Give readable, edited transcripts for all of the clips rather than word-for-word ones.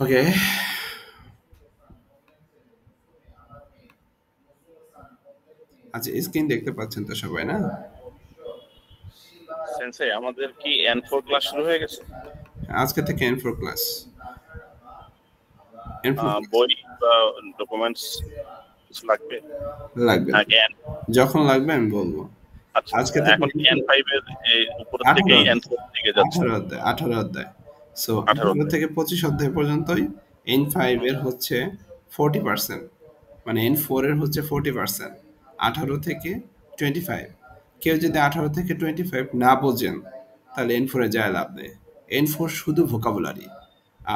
ওকে, আচ্ছা স্ক্রিন দেখতে পাচ্ছেন তো সবাই না? সেন্সেই আমাদের কি N4 ক্লাস শুরু হয়ে গেছে? আজকে থেকে N4 ক্লাস। N4 ক্লাস বই বা ডকুমেন্টস কিছু লাগবে লাগবে না। নাকি যখন লাগবে আমি বলবো। আচ্ছা আজকে থেকে এখন কি N5 এর এই উপর 18 থেকেই অধ্যায়, N4 দিকে যাচ্ছে? 18 অধ্যায়, 18 অধ্যায়। সো 18 18 থেকে 25 অধ্যায় পর্যন্তই N5 এর হচ্ছে 40%, মানে N4 এর হচ্ছে 40%, 18 থেকে 25। কেউ যদি 18 থেকে 25 না বোঝেন তাহলে N4 এ যায় লাভ নেই। N4 শুধু ভোকাবুলারি।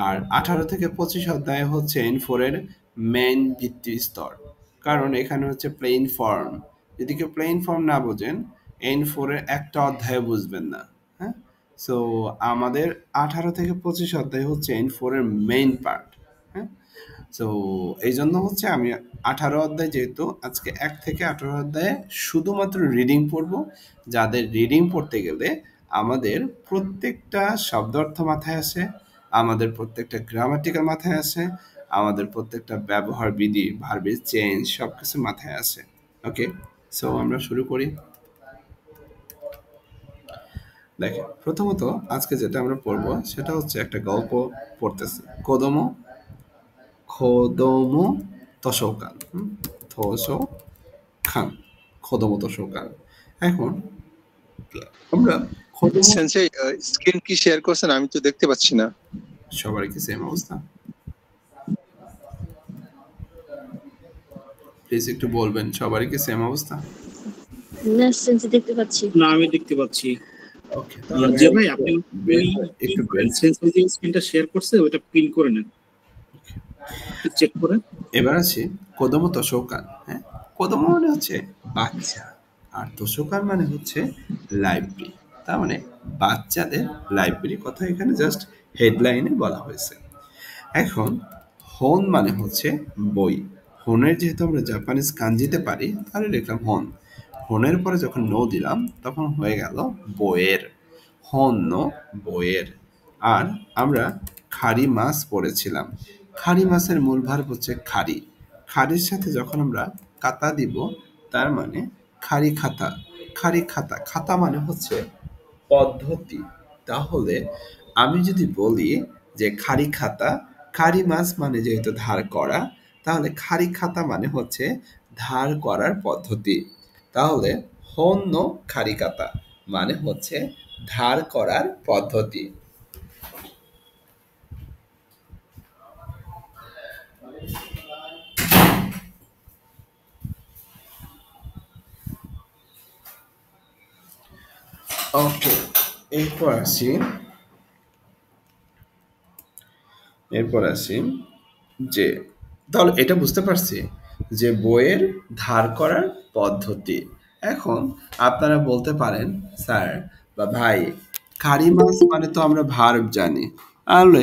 আর 18 থেকে 25 অধ্যায় হচ্ছে N4 এর মেইন ভিত্তি স্তর, কারণ এখানে হচ্ছে প্লেন ফর্ম। যদি কেউ প্লেন ফর্ম না বোঝেন N4 এর একটা অধ্যায় বুঝবেন না। হ্যাঁ, সো আমাদের 18 থেকে 25 অধ্যায় হচ্ছে N4 এর মেইন পার্ট। হ্যাঁ, সো এই জন্য হচ্ছে আমি 18 অধ্যায়, যেহেতু আজকে 1 থেকে 18 অধ্যায়ে শুধুমাত্র রিডিং পড়বো। যাদের রিডিং পড়তে গেলে আমাদের প্রত্যেকটা শব্দার্থ মাথায় আসে, আমাদের প্রত্যেকটা গ্রামাটিক্যাল মাথায় আসে, আমাদের প্রত্যেকটা ব্যবহার বিধি, ভার্বের চেঞ্জ সব কিছু মাথায় আসে। ওকে, সো আমরা শুরু করি। দেখেন, প্রথমত আজকে যেটা আমরা পড়বো সেটা হচ্ছে একটা গল্প পড়তেছি, কোদমো খোদমো তসৌকান। তসৌকান, খোদমো তসৌকান। এখন আমরা খোদমো, সেন্সেই স্ক্রিন কি শেয়ার করছেন? আমি তো দেখতে পাচ্ছি না। সবারই কি সেম অবস্থা? প্লিজ একটু বলবেন, সবারই কি সেম অবস্থা? না সেন্সে দেখতে পাচ্ছি না, আমি দেখতে পাচ্ছি। ওকে, যে ভাই আপনি একটু সেন্সর যে স্ক্রিনটা শেয়ার করছে ওটা পিন করে নেন, চেক করে। এবার আছি কোদমো তসৌকান। হ্যাঁ, কোদমো মানে হচ্ছে বাচ্চা, আর তসৌকান মানে হচ্ছে লাইব্রেরি। তার মানে বাচ্চাদের লাইব্রেরি কথা এখানে জাস্ট হেডলাইনে বলা হয়েছে। এখন হন মানে হচ্ছে বই। হনের যেহেতু আমরা জাপানিজ কাঞ্জিতে পারি তাহলে লিখলাম হন। হনের পরে যখন নো দিলাম তখন হয়ে গেল বইয়ের। হন নো বইয়ের। আর আমরা খারি মাছ পড়েছিলাম। খারি মাছের মূল ভার্ব হচ্ছে খারি। খারির সাথে যখন আমরা কাতা দিব তার মানে খারি খাতা। খারি খাতা, খাতা মানে হচ্ছে পদ্ধতি। তাহলে আমি যদি বলি যে খারি খাতা, খারি মাছ মানে যেহেতু ধার করা, তাহলে খারি খাতা মানে হচ্ছে ধার করার পদ্ধতি। তাহলে হন্য খারি খাতা মানে হচ্ছে ধার করার পদ্ধতি। ওকে, এরপর আসি যে, তাহলে এটা বুঝতে পারছি যে বইয়ের ধার করার পদ্ধতি। এখন আপনারা বলতে পারেন স্যার বা ভাই, খারি মাছ মানে তো আমরা ভার্ব জানি, তাহলে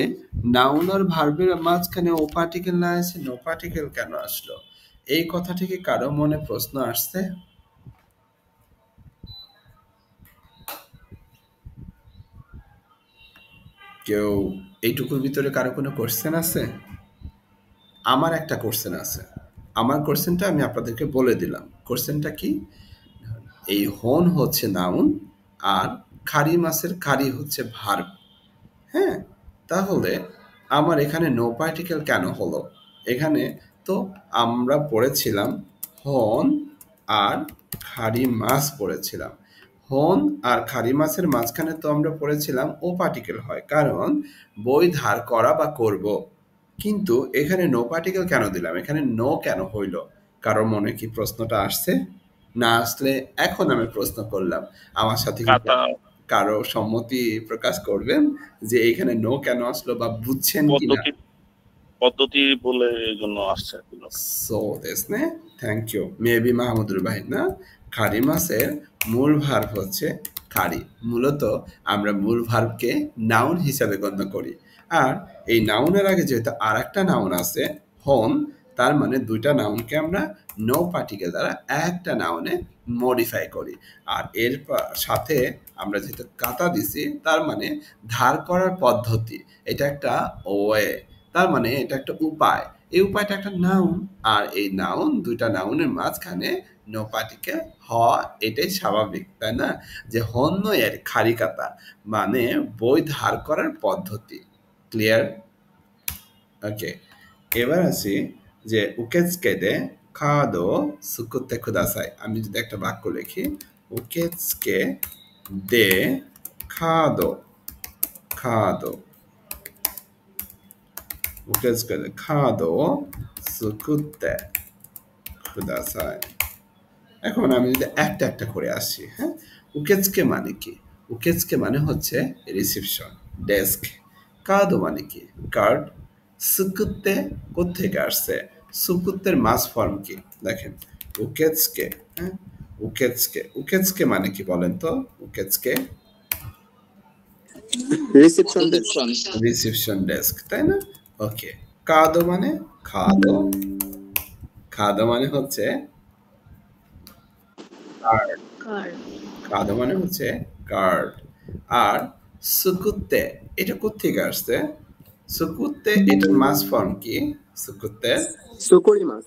নাউন আর ভার্বের মাঝখানে ও পার্টিকেল না এসে নো পার্টিকেল কেন আসলো? এই কথা থেকে কারো মনে প্রশ্ন আসছে? কেউ এইটুকুর ভিতরে কারো কোনো কোশ্চেন আছে? আমার একটা কোশ্চেন আছে। আমার কোশ্চেনটা আমি আপনাদেরকে বলে দিলাম। কোশ্চেনটা কি? এই হন হচ্ছে নাউন আর খারি মাছের খারি হচ্ছে ভার্ব। হ্যাঁ, তাহলে আমার এখানে নো পার্টিকেল কেন হলো? এখানে তো আমরা পড়েছিলাম হন আর খারি মাছ পড়েছিলাম। হন আর খারি মাছের মাঝখানে তো আমরা পড়েছিলাম ও পার্টিকেল হয়, কারণ বই ধার করা বা করব। কিন্তু এখানে নো পার্টিকেল কেন দিলাম? এখানে নো কেন হইল? কারো মনে কি প্রশ্নটা আসছে? না আসলে এখন আমি প্রশ্ন করলাম, আমার সাথে কি কাতা কারো সম্মতি প্রকাশ করবেন যে এখানে নো কেন আসলো বা বুঝছেন কিনা? পদ্ধতি পদ্ধতি বলে এই জন্য আসছে আর কি লোক। সো দেশ নে, থ্যাংক ইউ মেবি মাহমুদুর ভাই না। খারি মাছের মূল ভার্ব হচ্ছে খারি। মূলত আমরা মূল ভার্বকে নাউন হিসাবে গণ্য করি। আর এই নাউনের আগে যেহেতু আর একটা নাউন আছে হন, তার মানে দুইটা নাউনকে আমরা নো পার্টিকেল দ্বারা একটা নাউনে মডিফাই করি। আর এর সাথে আমরা যেটা কাতা দিছি তার মানে ধার করার পদ্ধতি, এটা একটা ওয়ে, তার মানে এটা একটা উপায়। এই উপায়টা একটা নাউন, আর এই নাউন দুইটা নাউনের মাঝখানে নো পার্টিকেল হওয়া এটাই স্বাভাবিক, তাই না? যে হন্য এর খারিকাতা মানে বই ধার করার পদ্ধতি। ক্লিয়ার? ওকে, এবার আসি যে উকেৎসুকে দে কার্ডো সুকুতে কুদাসাই। আমি যদি একটা বাক্য লিখি, উকেৎসুকে দে কার্ডো, কার্ডো, উকেৎসুকে দে কার্ডো সুকুতে কুদাসাই। এখন আমি যদি একটা একটা করে আসি, হ্যাঁ, উকেৎসুকে মানে কি? উকেৎসুকে মানে হচ্ছে রিসিপশন, ডেস্ক। কার্ডো মানে কি? কার্ড। সুকুতে কোত্থেকে আসছে? সুকুতের মাস ফর্ম কি? দেখেন, উকেৎসুকে, হ্যাঁ, উকেৎসুকে, উকেৎসুকে মানে কি বলেন তো? উকেৎসুকে রিসেপশন ডেস্ক। রিসিপশন ডেস্ক, তাই না? ওকে, কার্ডো মানে খাদো, খাদো মানে হচ্ছে কার্ড, কার কার্ড মানে হচ্ছে কার্ড। আর সুকুতে এটা কোত্থেকে আসছে? সুকুতে এটার মাস ফর্ম কি? সুকুতে সুকুরি মাছ।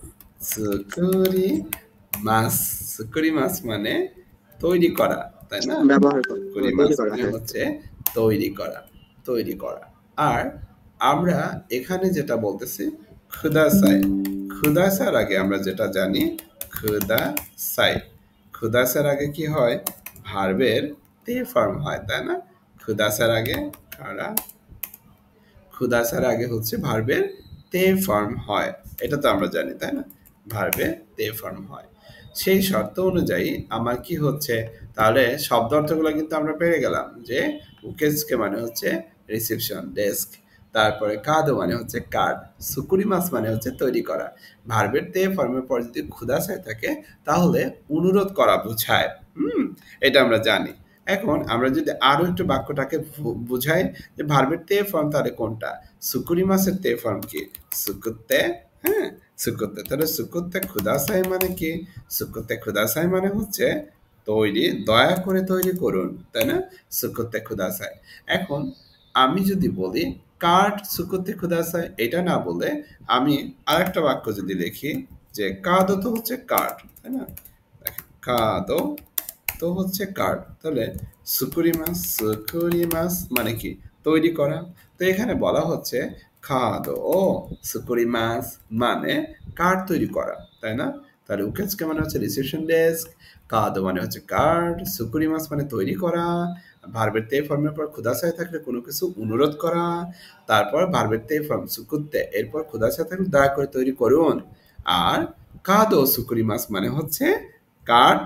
সুকুরি মাস, সুকুরি মাস মানে তৈরি করা, তাই না? ব্যবহার করা, সুকুরি তৈরি মাস করা, মানে হ্যাঁ। হচ্ছে তৈরি করা, তৈরি করা। আর আমরা এখানে যেটা বলতেছি খুদাসাই, খুদাসার আগে আমরা যেটা জানি খুদাসাই, খুদাসার আগে কি হয়? ভার্বের তে ফর্ম হয়, তাই না? খুদাসার আগে কারা, খুদাসার আগে হচ্ছে ভার্বের তে ফর্ম হয়, এটা তো আমরা জানি, তাই না? ভার্বের তে ফর্ম হয়। সেই শর্ত অনুযায়ী আমার কি হচ্ছে, তাহলে শব্দ অর্থগুলো কিন্তু আমরা পেয়ে গেলাম যে উকেৎসুকে মানে হচ্ছে রিসিপশন ডেস্ক, তারপরে কাদো মানে হচ্ছে কার্ড, সুকুরিমাস মানে হচ্ছে তৈরি করা। ভার্বের তে ফর্মের পর যদি খুদাসাই থাকে তাহলে অনুরোধ করা বোঝায়। এটা আমরা জানি। এখন আমরা যদি আরো একটু বাক্যটাকে বুঝাই যে ভার্বের তে ফর্ম তাহলে কোনটা? সুকুরিমাসের তে ফর্ম কি? সুকুতে, হ্যাঁ, সুকুতে। তাহলে সুকুতে খুদাসাই মানে কি? সুকুতে খুদাসাই মানে হচ্ছে তৈরি, দয়া করে তৈরি করুন, তাই না? সুকুতে খুদাসাই। এখন আমি যদি বলি কার্ড সুকুতে খুদাসাই, এটা না বলে আমি আরেকটা বাক্য যদি লিখি যে কাদো তো হচ্ছে কার্ড, তাই না? কাদো তো হচ্ছে কার্ড, তাহলে সুকুরিমাস, সুকুরিমাস মানে কি? তৈরি করা। তো এখানে বলা হচ্ছে খাদো ও সুকুরিমাস মানে কার্ড তৈরি করা, তাই না? তাহলে উকেৎসুকে মানে হচ্ছে রিসেপশন ডেস্ক, কাদো মানে হচ্ছে কার্ড, সুকুরিমাস মানে তৈরি করা, ভার্বের তে ফর্মের পর খুদাসাই থাকলে কোনো কিছু অনুরোধ করা, তারপর ভার্বের তে ফর্ম সুকুতে, এরপর খুদাসাই থাকলে দয়া করে তৈরি করুন। আর কাদো সুকুরিমাস মানে হচ্ছে কার্ড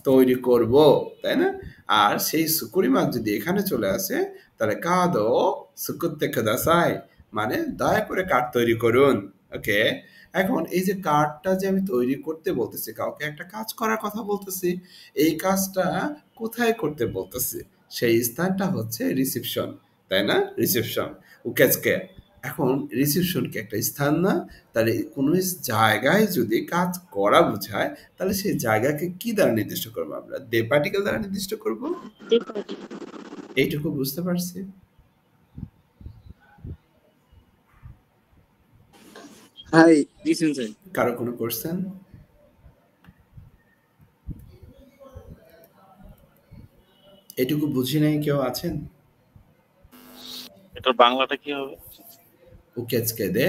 তৈরি করব, তাই না? আর সেই সুকুরি মাছ যদি এখানে চলে আসে তাহলে কাদো সুকুতে কুদাসাই মানে দয়া করে কার্ড তৈরি করুন। ওকে, এখন এই যে কার্ডটা যে আমি তৈরি করতে বলতেছি, কাউকে একটা কাজ করার কথা বলতেছি, এই কাজটা কোথায় করতে বলতেছি? সেই স্থানটা হচ্ছে রিসিপশন, তাই না? রিসিপশন, উকেৎসুকে। এখন রিসিপশন কি একটা স্থান না? তাহলে কোনো জায়গায় যদি কাজ করা বোঝায় তাহলে সেই জায়গাকে কি দ্বারা নির্দিষ্ট করবো? আমরা দে পার্টিকেল দ্বারা নির্দিষ্ট করব। এইটুকু বুঝতে পারছি? হাই, জি সেন্সাই। কারো কোনো কোশ্চেন? এটুকু বুঝি নাই কেউ আছেন? এটার বাংলাটা কি হবে? উকেৎসুকে দে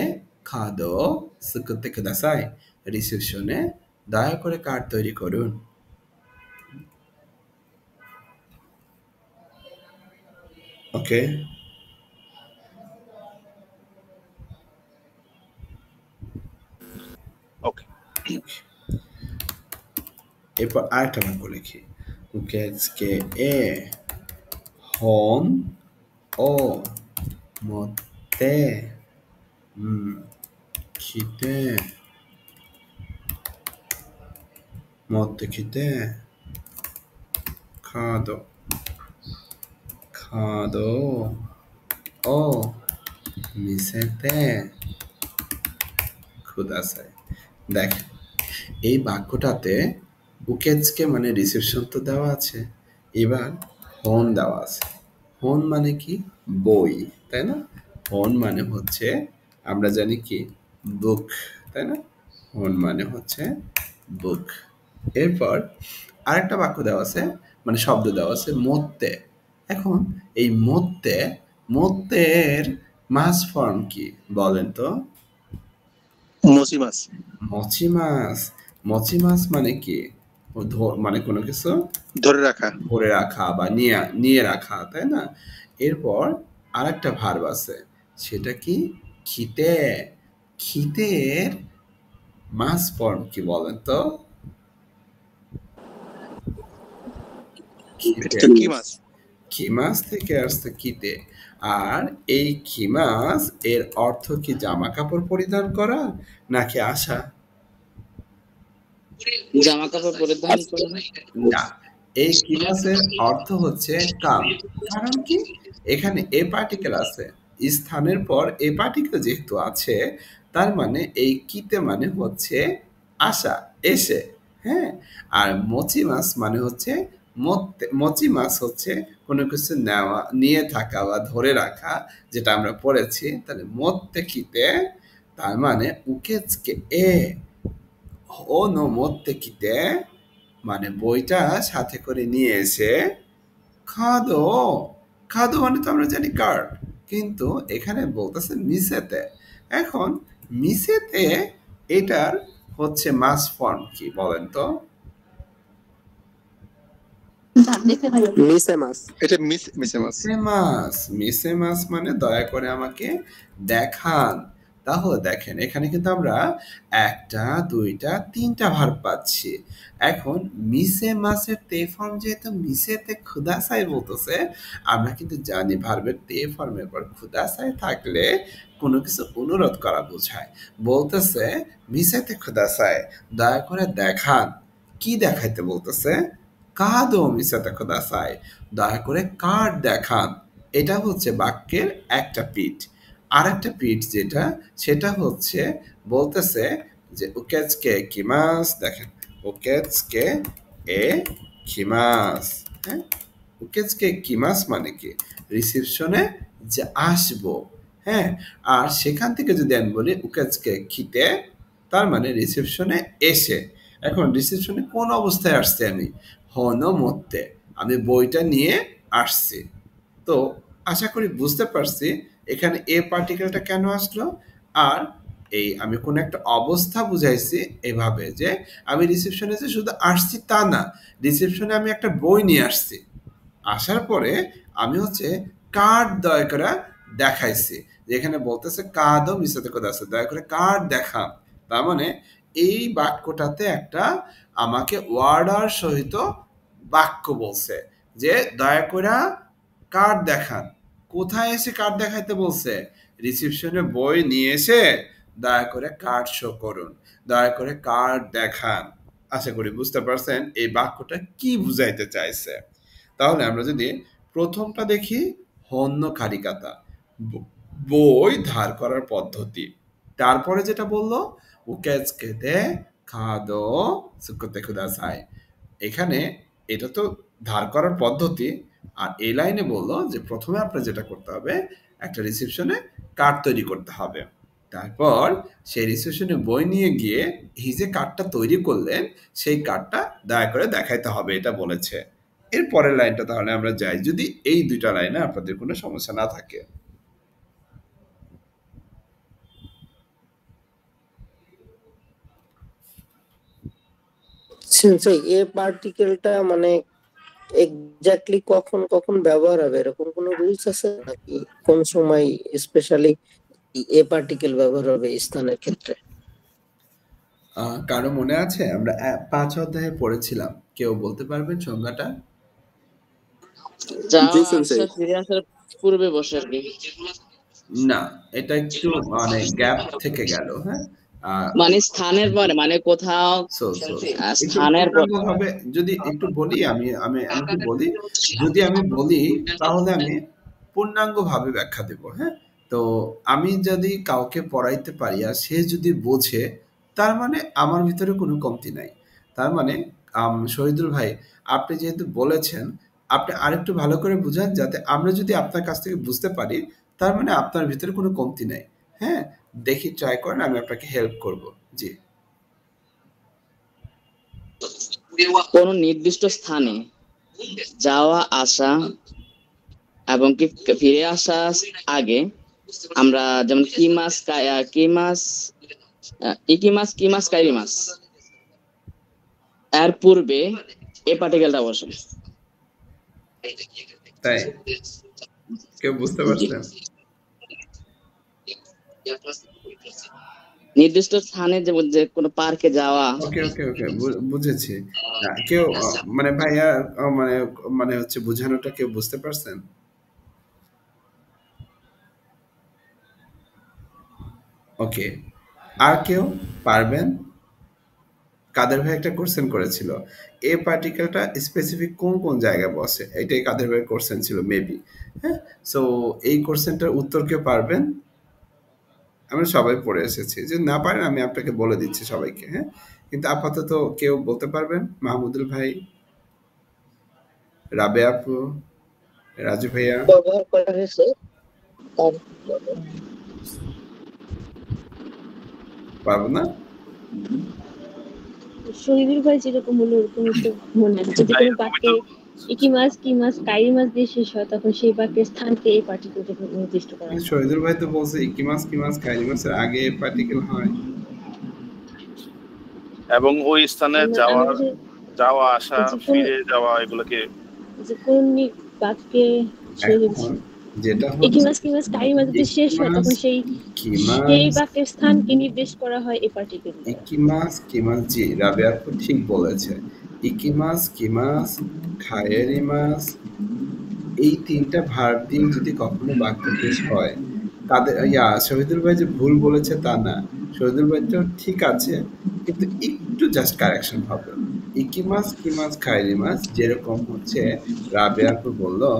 কাদো সুকুতে কুদাসাই, রিসেপশনে দয়া করে কার্ড তৈরি করুন। ওকে, ওকে, এরপর আরেকটা বাক্য লিখি, উকেৎসুকে এ হন ও মতে খিতে, মতে খিতে কাদো, কাদো ও মিসেতে খুদাসাই। দেখ, এই বাক্যটাতে উকেজকে মানে রিসেপশন তো দেওয়া আছে, এবার হন দেওয়া আছে। হন মানে কি? বই, তাই না? হন মানে হচ্ছে আমরা জানি কি বুক, তাই না? হন মানে হচ্ছে বুক। এরপর আরেকটা বাক্য দেওয়া আছে, মানে শব্দ দেওয়া আছে মধ্যে। এখন এই মধ্যের মাস ফর্ম কি বলেন তো? মসি মাছ। মচি মাছ মানে কি? মানে কোনো কিছু ধরে রাখা। ধরে রাখা বা নিয়ে রাখা, তাই না? এরপর আরেকটা ভার্ব আছে, সেটা কি? খিতে। খিতের মাস ফর্ম কি বলেন তো? এটা তো কি মাছ? খিমাস থেকে আসছে খিতে। আর এই খিমাস এর অর্থ কি জামা কাপড় পরিধান করা নাকি আশা? জামা কাপড় পরিধান করে না, এই কিমাসের অর্থ হচ্ছে কাম। কারণ কি? এখানে এ পার্টিকেল আছে, স্থানের পর এ পার্টিকেল যেহেতু আছে, তার মানে এই কিতে মানে হচ্ছে আসা, এসে। হ্যাঁ, আর মচি মাছ মানে হচ্ছে মচি মাছ হচ্ছে কোনো কিছু নেওয়া, নিয়ে থাকা বা ধরে রাখা, যেটা আমরা পড়েছি। তাহলে মধ্যে কিতে, তার মানে উকেজকে এ ও নো মধ্যে কিতে মানে বইটা সাথে করে নিয়ে এসে খাদো। খাদো মানে তো আমরা জানি কার্ড, কিন্তু এখানে বলতেছে মিসেতে। এখন মিসেতে এটার হচ্ছে মাস ফর্ম কি বলেন তো? মিসে মাস। এটা মিসে মাছ। মিসে মাস মানে দয়া করে আমাকে দেখান। তাহলে দেখেন, এখানে কিন্তু আমরা একটা, দুইটা, তিনটা ভার্ব পাচ্ছি। এখন মিসে মাসের তে ফর্ম যেহেতু মিসেতে খুদাসাই বলতেছে, আমরা কিন্তু জানি ভার্বের তে ফর্মের পর খুদাসাই থাকলে কোনো কিছু অনুরোধ করা বোঝায়। বলতেছে মিসেতে খুদাসাই, দয়া করে দেখান। কি দেখাইতে বলতেছে? কাদো মিসাতে খুদাসাই, দয়া করে কার্ড দেখান। এটা হচ্ছে বাক্যের একটা পিঠ। আর একটা পিঠ যেটা, সেটা হচ্ছে বলতেছে যে উকেজকে কিমাস। দেখেন, উকেজকে এ কিমাস। হ্যাঁ, উকেজকে কিমাস মানে কি? রিসিপশনে যে আসবো। হ্যাঁ, আর সেখান থেকে যদি আমি বলি উকেজকে খিতে, তার মানে রিসেপশনে এসে। এখন রিসেপশনে কোন অবস্থায় আসছি আমি? হন মধ্যে, আমি বইটা নিয়ে আসছি। তো আশা করি বুঝতে পারছি এখানে এ পার্টিকেলটা কেন আসলো। আর এই আমি কোন একটা অবস্থা বুঝাইছি এভাবে যে আমি রিসেপশনে যে শুধু আসছি তা না, রিসেপশনে আমি একটা বই নিয়ে আসছি। আসার পরে আমি হচ্ছে কার্ড দয়া করে দেখাইছি, যেখানে বলতেছে কার্ডও মিশাতে কথা আছে, দয়া করে কার্ড দেখান। তার মানে এই বাক্যটাতে একটা আমাকে ওয়ার্ডার সহিত বাক্য বলছে যে দয়া করে কার্ড দেখান। কোথায় এসে কার্ড দেখাইতে বলছে? রিসিপশনে বই নিয়ে এসে দয়া করে কার্ড শো করুন, দয়া করে কার্ড দেখান। আশা করি বুঝতে পারছেন এই বাক্যটা কি বুঝাইতে চাইছে। তাহলে আমরা যদি প্রথমটা দেখি, হন্য কারিকাতা, বই ধার করার পদ্ধতি। তারপরে যেটা বললো উকেজকে দে খাদো সুকোতে খুদাসাই, এখানে এটা তো ধার করার পদ্ধতি। আর এই লাইনে বললো যে প্রথমে আপনার যেটা করতে হবে, একটা রিসেপশনে কার্ড তৈরি করতে হবে। তারপর সেই রিসেপশনে বই নিয়ে গিয়ে এই যে কার্ডটা তৈরি করলেন, সেই কার্ডটা দয়া করে দেখাইতে হবে, এটা বলেছে। এর পরের লাইনটা তাহলে আমরা যাই, যদি এই দুইটা লাইনে আপনাদের কোনো সমস্যা না থাকে। সেন্সেই এ পার্টিকেলটা মানে এক্স্যাক্টলি কখন কখন ব্যবহার হবে এরকম কোনো রুলস আছে নাকি? কোন সময় স্পেশালি এ পার্টিকেল ব্যবহার হবে স্থানের ক্ষেত্রে? কারো মনে আছে? আমরা 5 অধ্যায়ে পড়েছিলাম, কেউ বলতে পারবেন সংজ্ঞাটা? যাওয়া জি সেন্সেই। আসা ফিরে আসার পূর্বে বসে আর কি। না, এটা একটু মানে গ্যাপ থেকে গেল। হ্যাঁ, মানে স্থানের পরে, মানে কোথাও একটু স্থানের পরে। পূর্ণাঙ্গভাবে যদি একটু বলি, আমি আমি আমি কি বলি, যদি আমি বলি তাহলে আমি পূর্ণাঙ্গভাবে ব্যাখ্যা দেব। হ্যাঁ, তো আমি যদি কাউকে পড়াইতে পারি আর সে যদি বোঝে, তার মানে আমার ভিতরে কোনো কমতি নাই। তার মানে শহীদুল ভাই, আপনি যেহেতু বলেছেন, আপনি আরেকটু ভালো করে বুঝান যাতে আমরা যদি আপনার কাছ থেকে বুঝতে পারি, তার মানে আপনার ভিতরে কোনো কমতি নাই। হ্যাঁ, দেখি ট্রাই করেন, আমি আপনাকে হেল্প করব। জি। কোন নির্দিষ্ট স্থানে যাওয়া আসা এবং কি ফিরে আসার আগে আমরা যেমন কিমাস কিমাস কাইরিমাস এর পূর্বে এ পার্টিকেলটা বসে। তাই কেউ বুঝতে পারছেন? নির্দিষ্ট স্থানে যে কোনো পার্কে যাওয়া। ওকে ওকে ওকে, বুঝেছি। কেউ মানে ভাইয়া মানে মানে হচ্ছে বোঝানোটা কেউ বুঝতে পারছেন? ওকে, আর কেউ পারবেন? কাদের ভাই একটা কোশ্চেন করেছিল, এই পার্টিকেলটা স্পেসিফিক কোন কোন জায়গায় বসে, এটাই কাদের ভাই কোশ্চেন ছিল মেবি। হ্যাঁ, সো এই কোশ্চেনটার উত্তর কেউ পারবেন? আমরা সবাই পড়ে এসেছি, যে না পারেন আমি আপনাকে বলে দিচ্ছি সবাইকে। হ্যাঁ, কিন্তু আপাতত কেউ বলতে পারবেন? মাহমুদুল ভাই, রাবে আপু, রাজু ভাইয়া। ব্যবহার করা হয়েছে পারবো না? শহীদুল ভাই যেরকম হলো ওরকম তো মনে হয় যদি কোনো বাক্যে ইকিমাস কিমাস কাইরিমাস দিয়ে শেষ হয়, তখন সেই বাক্যের স্থানকে এই পার্টিকেলটা নির্দিষ্ট করা হয়। শহীদুল ভাই তো বলছে ইকিমাস কিমাস কাইরিমাসের আগে পার্টিকেল হয়, এবং ওই স্থানে যাওয়া আসা ফিরে যাওয়া এগুলোকে যে কোন বাক্যে এখন যেটা ইকিমাস কিমাস কাইরিমাস দিয়ে শেষ হয়, তখন সেই বাক্যের স্থানকে নির্দেশ করা হয় এই পার্টিকেল। ইকিমাস কিমাস, জি রাবে আপু ঠিক বলেছে। ইকিমাস কিমাস খায়েরিমাস এই তিনটা ভার্ব দিয়ে যদি কখনো বাক্য শেষ হয়, তাদের শহীদুল ভাই যে ভুল বলেছে তা না, শহীদুল ভাই তো ঠিক আছে, কিন্তু একটু জাস্ট কারেকশন হবে। ইকিমাস কিমাস খাইরিমাস যেরকম হচ্ছে রাবে আপু বললো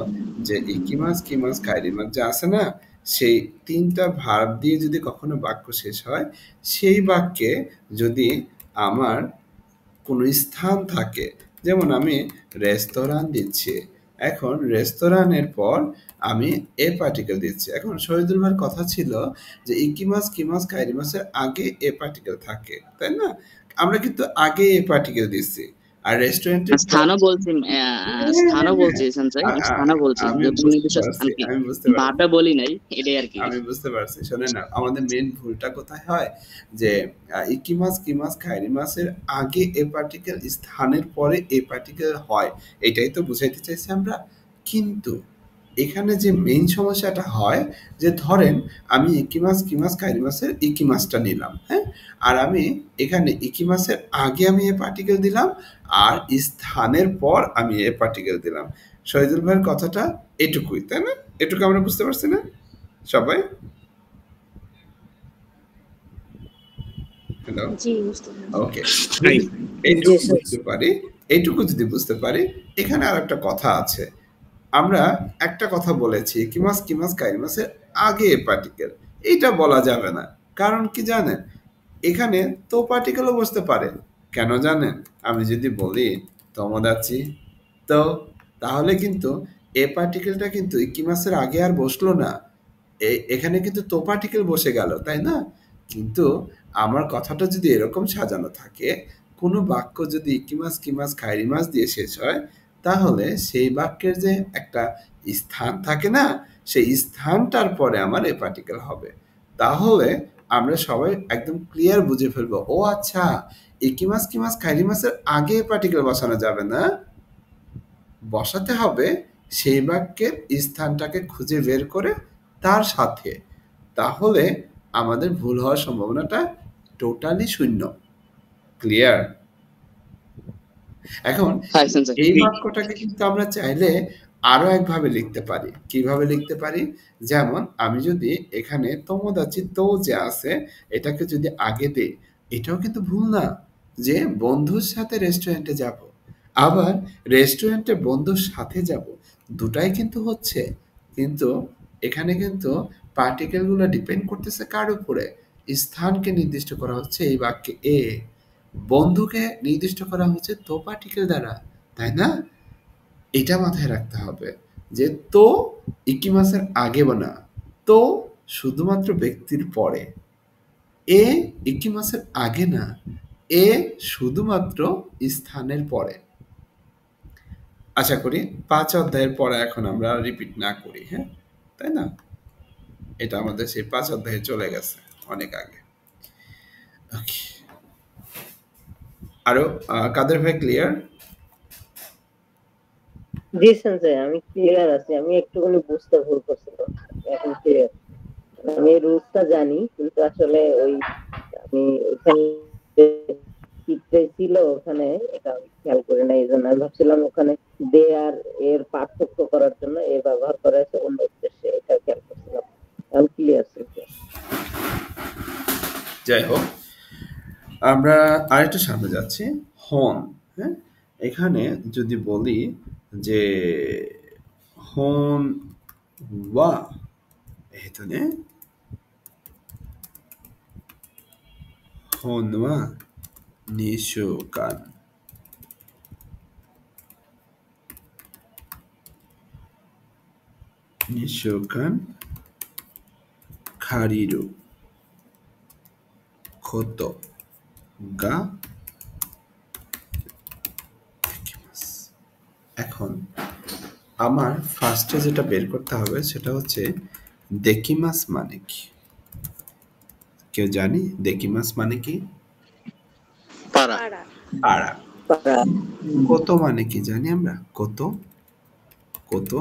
যে ইকিমাস কিমাস খাইরিমাস যে আছে না, সেই তিনটা ভার্ব দিয়ে যদি কখনো বাক্য শেষ হয়, সেই বাক্যে যদি আমার কোনো স্থান থাকে, যেমন আমি রেস্তোরাঁ দিচ্ছি, এখন রেস্তোরাঁের পর আমি এ পার্টিকেল দিচ্ছি। এখন শহীদুল ভাইয়ের কথা ছিল যে ইকিমাস কিমাস কাইরিমাসের আগে এ পার্টিকেল থাকে, তাই না? আমরা কিন্তু আগে এ পার্টিকেল দিচ্ছি। আর রেস্টুরেন্টের স্থানও বলছি সঞ্জয়, স্থানও বলছি, আমি বুঝতে ভাবটা বলি নাই, এটাই আর কি। আমি বুঝতে পারছি। শোনেন না, আমাদের মেন ভুলটা কোথায় হয় যে ইকিমাস কিমাস কাইরিমাসের আগে এ পার্টিকেল, স্থানের পরে এ পার্টিকেল হয়, এটাই তো বুঝাইতে চাইছি আমরা। কিন্তু এখানে যে মেইন সমস্যাটা হয় যে ধরেন আমি ইকিমাস কিমাস কাইরিমাসের ইকিমাসটা নিলাম, হ্যাঁ, আর আমি এখানে ইকিমাসের আগে আমি এ পার্টিকেল দিলাম, আর স্থানের পর আমি এ পার্টিকেল দিলাম। শহীদুল ভাইয়ের কথাটা এটুকুই, তাই না? এটুকু আমরা বুঝতে পারছি না সবাই? হ্যালো, ওকে, এইটুকু যদি বুঝতে পারি, এখানে আর একটা কথা আছে। আমরা একটা কথা বলেছি কিমাস কিমাস কাইরিমাসের আগে এ পার্টিকেল, এইটা বলা যাবে না। কারণ কি জানেন, এখানে তো পার্টিকেলও বসতে পারে। কেন জানেন? আমি যদি বলি তমোদাচি তো, তাহলে কিন্তু এ পার্টিকেলটা কিন্তু ইকিমাসের আগে আর বসলো না, এখানে কিন্তু তো পার্টিকেল বসে গেল, তাই না? কিন্তু আমার কথাটা যদি এরকম সাজানো থাকে, কোনো বাক্য যদি ইকিমাস কিমাস কাইরিমাস দিয়ে শেষ হয়, তাহলে সেই বাক্যের যে একটা স্থান থাকে না, সেই স্থানটার পরে আমার এ পার্টিকেল হবে। তাহলে আমরা সবাই একদম ক্লিয়ার বুঝে ফেলবো, ও আচ্ছা, ইকিমাস কিমাস কাইরিমাসের আগে পার্টিকেল বসানো যাবে না, বসাতে হবে সেই বাক্যের স্থানটাকে খুঁজে বের করে তার সাথে। তাহলে আমাদের ভুল হওয়ার সম্ভাবনাটা টোটালি শূন্য। ক্লিয়ার? এখন এই বাক্যটাকে কিন্তু আমরা চাইলে আরো একভাবে লিখতে পারি। কিভাবে লিখতে পারি? যেমন আমি যদি এখানে তোমোদাচি তো যে আছে, এটাকে যদি আগে দেই, এটাও কিন্তু ভুল না, যে বন্ধুর সাথে রেস্টুরেন্টে যাব, আবার রেস্টুরেন্টে বন্ধুর সাথে যাব, দুটাই কিন্তু হচ্ছে। কিন্তু এখানে কিন্তু পার্টিকেলগুলো ডিপেন্ড করতেছে কার উপরে? স্থানকে নির্দিষ্ট করা হচ্ছে এই বাক্যে এ, বন্ধুকে নির্দিষ্ট করা হচ্ছে তো পার্টিকেল দ্বারা, তাই না? এটা মাথায় রাখতে হবে যে তো ইকিমাসের আগে না, তো শুধুমাত্র ব্যক্তির পরে, এ ইকিমাসের আগে না, এ শুধুমাত্র স্থানের পরে। আশা করি 5 অধ্যায়ের পড়া এখন আমরা রিপিট না করি, হ্যাঁ, তাই না? এটা আমাদের সেই 5 অধ্যায়ে চলে গেছে অনেক আগে। ওকে, আরো কাদের ভাই ক্লিয়ার? জি সেন্সে, আমি ক্লিয়ার আছি। আমি একটুখানি বুঝতে ভুল করছিলাম, এখন ক্লিয়ার। আমি রুলসটা জানি, কিন্তু আসলে ওই আমি ওখানে চিত্রে ছিল, ওখানে এটা খেয়াল করে নাই। এই জন্য আমি ভাবছিলাম ওখানে দে আর এর পার্থক্য করার জন্য এ ব্যবহার করা হয়েছে অন্য উদ্দেশ্যে, এটা খেয়াল করছিলাম। এখন ক্লিয়ার আছে। যাই হোক, আমরা আরেকটু সামনে যাচ্ছি। হন, হ্যাঁ, এখানে যদি বলি যে হন ওয়া এখানে হন ওয়া নিশোকান, নিশোকান খারিরু খোতো গা। এখন আমার ফার্স্টে যেটা বের করতে হবে সেটা হচ্ছে দেকিমাস মানে কি? কেউ জানি দেকিমাস মানে কি? পারা। পারা। কত মানে কি জানি আমরা? কত, কত,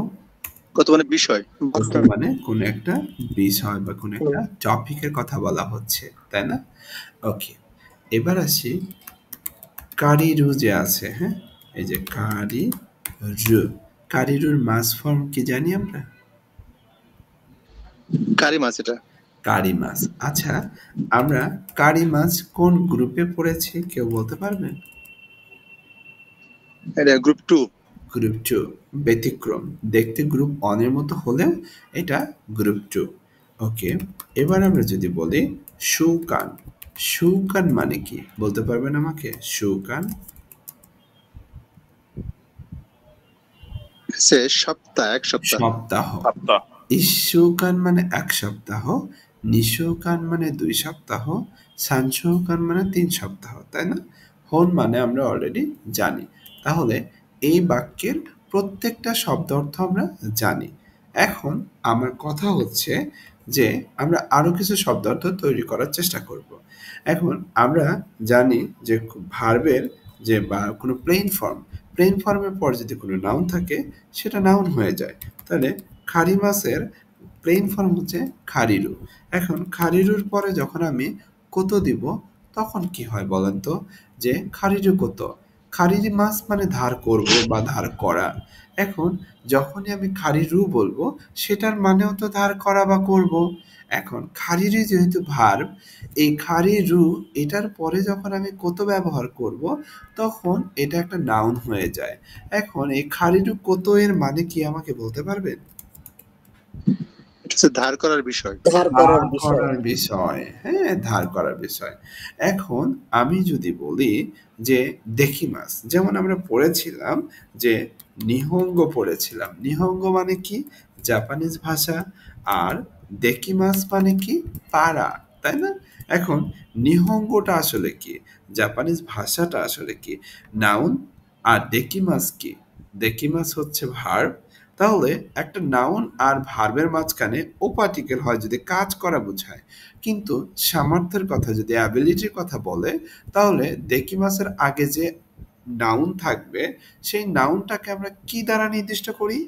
কত মানে বিষয়, কত মানে কোন একটা বিষয় বা কোন একটা টপিকের কথা বলা হচ্ছে, তাই না? ওকে, এবার আসি কারিরু যে আছে, হ্যাঁ, এই যে কারিরু, কারিরুর মাস ফর্ম কি জানি আমরা? কারি মাছ এটা। কারি মাছ। আচ্ছা, আমরা কারি মাছ কোন গ্রুপে পড়েছি কেউ বলতে পারবেন? এটা গ্রুপ 2। গ্রুপ 2, ব্যতিক্রম। দেখতে গ্রুপ 1 এর মতো হলেও এটা গ্রুপ 2। ওকে, এবার আমরা যদি বলি শুকান, শুকান মানে কি বলতে পারবেন আমাকে? শুকান সে সপ্তাহ, এক সপ্তাহ। সপ্তাহ। সপ্তাহ। ইশুকান মানে এক সপ্তাহ, নিশোকান মানে 2 সপ্তাহ, সানশোকান মানে 3 সপ্তাহ, তাই না? হন মানে আমরা অলরেডি জানি। তাহলে এই বাক্যের প্রত্যেকটা শব্দ অর্থ আমরা জানি। এখন আমার কথা হচ্ছে যে আমরা আরো কিছু শব্দ অর্থ তৈরি করার চেষ্টা করব। এখন আমরা জানি যে ভার্বের যে বা কোনো প্লেন ফর্মের পর যদি কোনো নাউন থাকে সেটা নাউন হয়ে যায়। তাহলে খারি মাছের প্লেন ফর্ম হচ্ছে খারিরু। এখন খারিরুর পরে যখন আমি কত দিব তখন কি হয় বলেন তো? যে খারিরু কত, খারিরি মাছ মানে ধার করব বা ধার করা। এখন যখনই আমি খারিরু বলবো সেটার মানেও তো ধার করা বা করব। এখন খারিরি যেহেতু ভার্ব, এই খারিরু এটার পরে যখন আমি কত ব্যবহার করব তখন এটা একটা নাউন হয়ে যায়। এখন এই খারিরু কত এর মানে কি আমাকে বলতে পারবেন? এটা হচ্ছে ধার করার বিষয়। ধার করার বিষয়। করার বিষয়, হ্যাঁ, ধার করার বিষয়। এখন আমি যদি বলি যে দেখিমাস, যেমন আমরা পড়েছিলাম যে নিহঙ্গ পড়েছিলাম। নিহঙ্গ মানে কি? জাপানিজ ভাষা। আর দেকিমাস মানে কি? পারা, তাই না? এখন নিহঙ্গটা আসলে কি? জাপানিজ ভাষাটা আসলে কি? নাউন। আর দেকিমাস কি? দেকিমাস হচ্ছে ভার্ব। তাহলে একটা নাউন আর ভার্বের মাঝখানে ও পার্টিকেল হয় যদি কাজ করা বোঝায়, কিন্তু সামর্থ্যের কথা যদি অ্যাবিলিটির কথা বলে তাহলে দেকিমাসের আগে যে নাউন থাকবে সেই নাউনটাকে আমরা কি দ্বারা নির্দিষ্ট করি?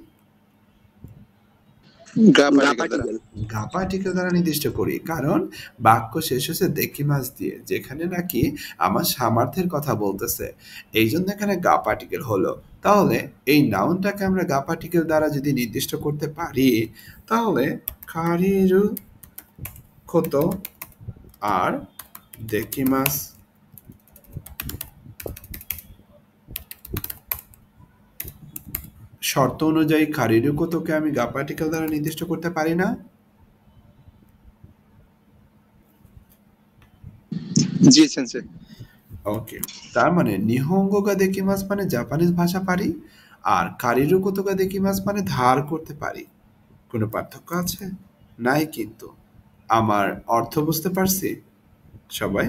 গা পার্টিকেল দ্বারা। গা পার্টিকেল দ্বারা নির্দিষ্ট করি, কারণ বাক্য শেষ হচ্ছে দেকিমাস দিয়ে, যেখানে নাকি আমার সামর্থ্যের কথা বলতেছে, এই জন্য এখানে গা পার্টিকেল হলো। তাহলে এই নাউনটাকে আমরা গা পার্টিকেল দ্বারা যদি নির্দিষ্ট করতে পারি তাহলে কারিরু কত আর দেকিমাস শর্ত অনুযায়ী কারিরুকতকে আমি গা পার্টিকেল দ্বারা নির্দিষ্ট করতে পারি না? জি সেন্সে। ওকে, তার মানে নিহঙ্গ গা দেকিমাস মানে জাপানিজ ভাষা পারি, আর কারিরুকতো গা দেকিমাস মানে ধার করতে পারি। কোনো পার্থক্য আছে? নাই কিন্তু। আমার অর্থ বুঝতে পারছি সবাই?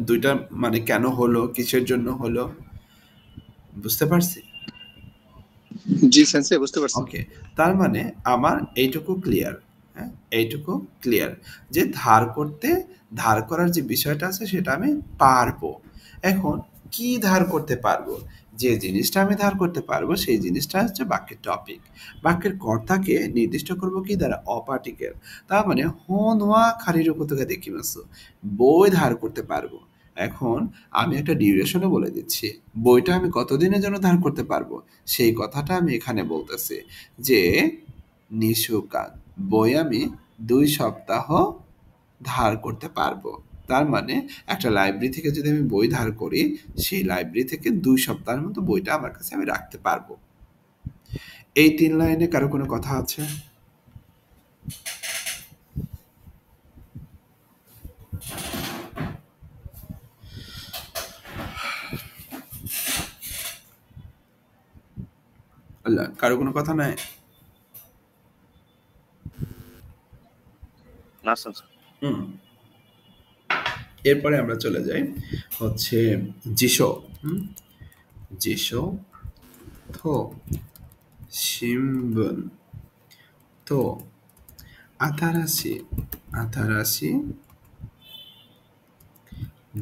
দুইটা মানে কেন হলো, কিসের জন্য হলো বুঝতে পারছি? জি সেন্সে, বুঝতে পারছি। ওকে, তার মানে আমার এইটুকু ক্লিয়ার। হ্যাঁ, এইটুকু ক্লিয়ার যে ধার করার যে বিষয়টা আছে সেটা আমি পারবো। এখন কি ধার করতে পারবো? যে জিনিসটা আমি ধার করতে পারবো সেই জিনিসটা হচ্ছে বাক্যের টপিক। বাক্যের কর্তাকে নির্দিষ্ট করব কি দ্বারা? অপার্টিকেল। তার মানে হন ওয়া খারির কোথাকে দেখি মাসু, বই ধার করতে পারবো। এখন আমি একটা ডিউরেশনও বলে দিচ্ছি, বইটা আমি কতদিনের জন্য ধার করতে পারবো সেই কথাটা আমি এখানে বলতেছি যে নিশুকান, বই আমি 2 সপ্তাহ ধার করতে পারবো। তার মানে একটা লাইব্রেরি থেকে যদি আমি বই ধার করি, সেই লাইব্রেরি থেকে 2 সপ্তাহের মতো বইটা আমার কাছে আমি রাখতে পারবো। এই 3 লাইনে কারো কোনো কথা আছে? আল্লাহ, কারো কোনো কথা নাই? না স্যার। এরপরে আমরা চলে যাই হচ্ছে জিশো। জিশো থো শিম্বন তো আতারাশি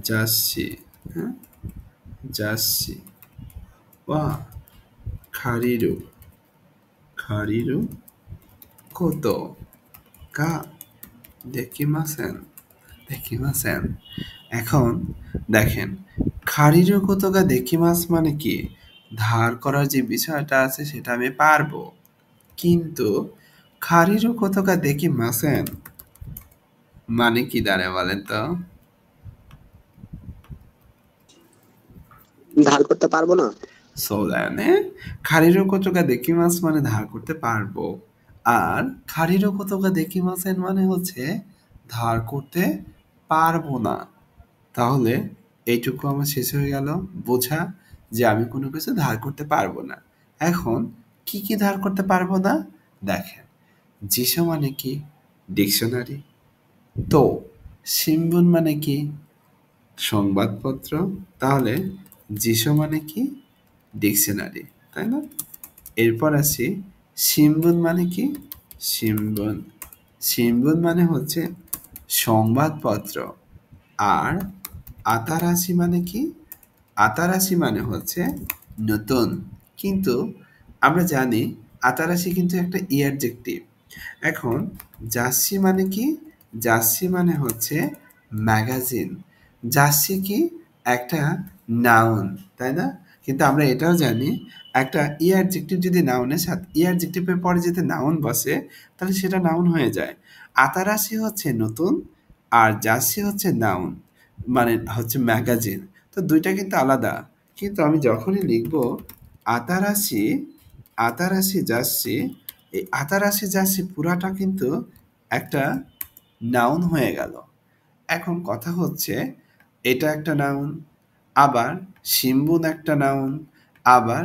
জাসি, হ্যাঁ, জাসি ওয়া খারিরু কোতো গা দেকিমাসেন। এখন দেখেন, খারিরু কোতো গা দেকিমাস মানে কি? ধার করার যে বিষয়টা আছে সেটা আমি পারবো, কিন্তু খারিরু কোতো গা দেকিমাসেন মানে কি দাঁড়ায় বলেন তো? ধার করতে পারবো না।そうだよね。借りることができますমানে ধার করতে পারবো, আর借りることができませんমানে হচ্ছে ধার করতে পারবো না। তাহলে এইটুকু আমার শেষ হয়ে গেল বোঝা যে আমি কোনো কিছু ধার করতে পারবো না। এখন কি কি ধার করতে পারবো না দেখেন, জিশো মানে কি? ডিকশনারি। তো শিম্বুন মানে কি? সংবাদপত্র। তাহলে জিশো মানে কি? ডিকশনারি, তাই না? এরপর আসি শিম্বুন মানে কি? শিম্বুন মানে হচ্ছে সংবাদপত্র। আর আতারাশি মানে কি? আতারাশি মানে হচ্ছে নতুন। কিন্তু আমরা জানি আতারাশি কিন্তু একটা অ্যাডজেক্টিভ। এখন জাসি মানে কি? জাসি মানে হচ্ছে ম্যাগাজিন। জাসি কি? একটা নাউন, তাই না? কিন্তু আমরা এটাও জানি একটা অ্যাডজেক্টিভ যদি নাউনের সাথে অ্যাডজেক্টিভের পরে যদি নাউন বসে তাহলে সেটা নাউন হয়ে যায়। আতারাশি হচ্ছে নতুন আর জাসি হচ্ছে নাউন, মানে হচ্ছে ম্যাগাজিন। তো দুইটা কিন্তু আলাদা। কিন্তু আমি যখনই লিখবো আতারাশি জাসি, এই আতারাশি জাসি পুরাটা কিন্তু একটা নাউন হয়ে গেল। এখন কথা হচ্ছে এটা একটা নাউন, আবার শিম্বুন একটা নাউন, আবার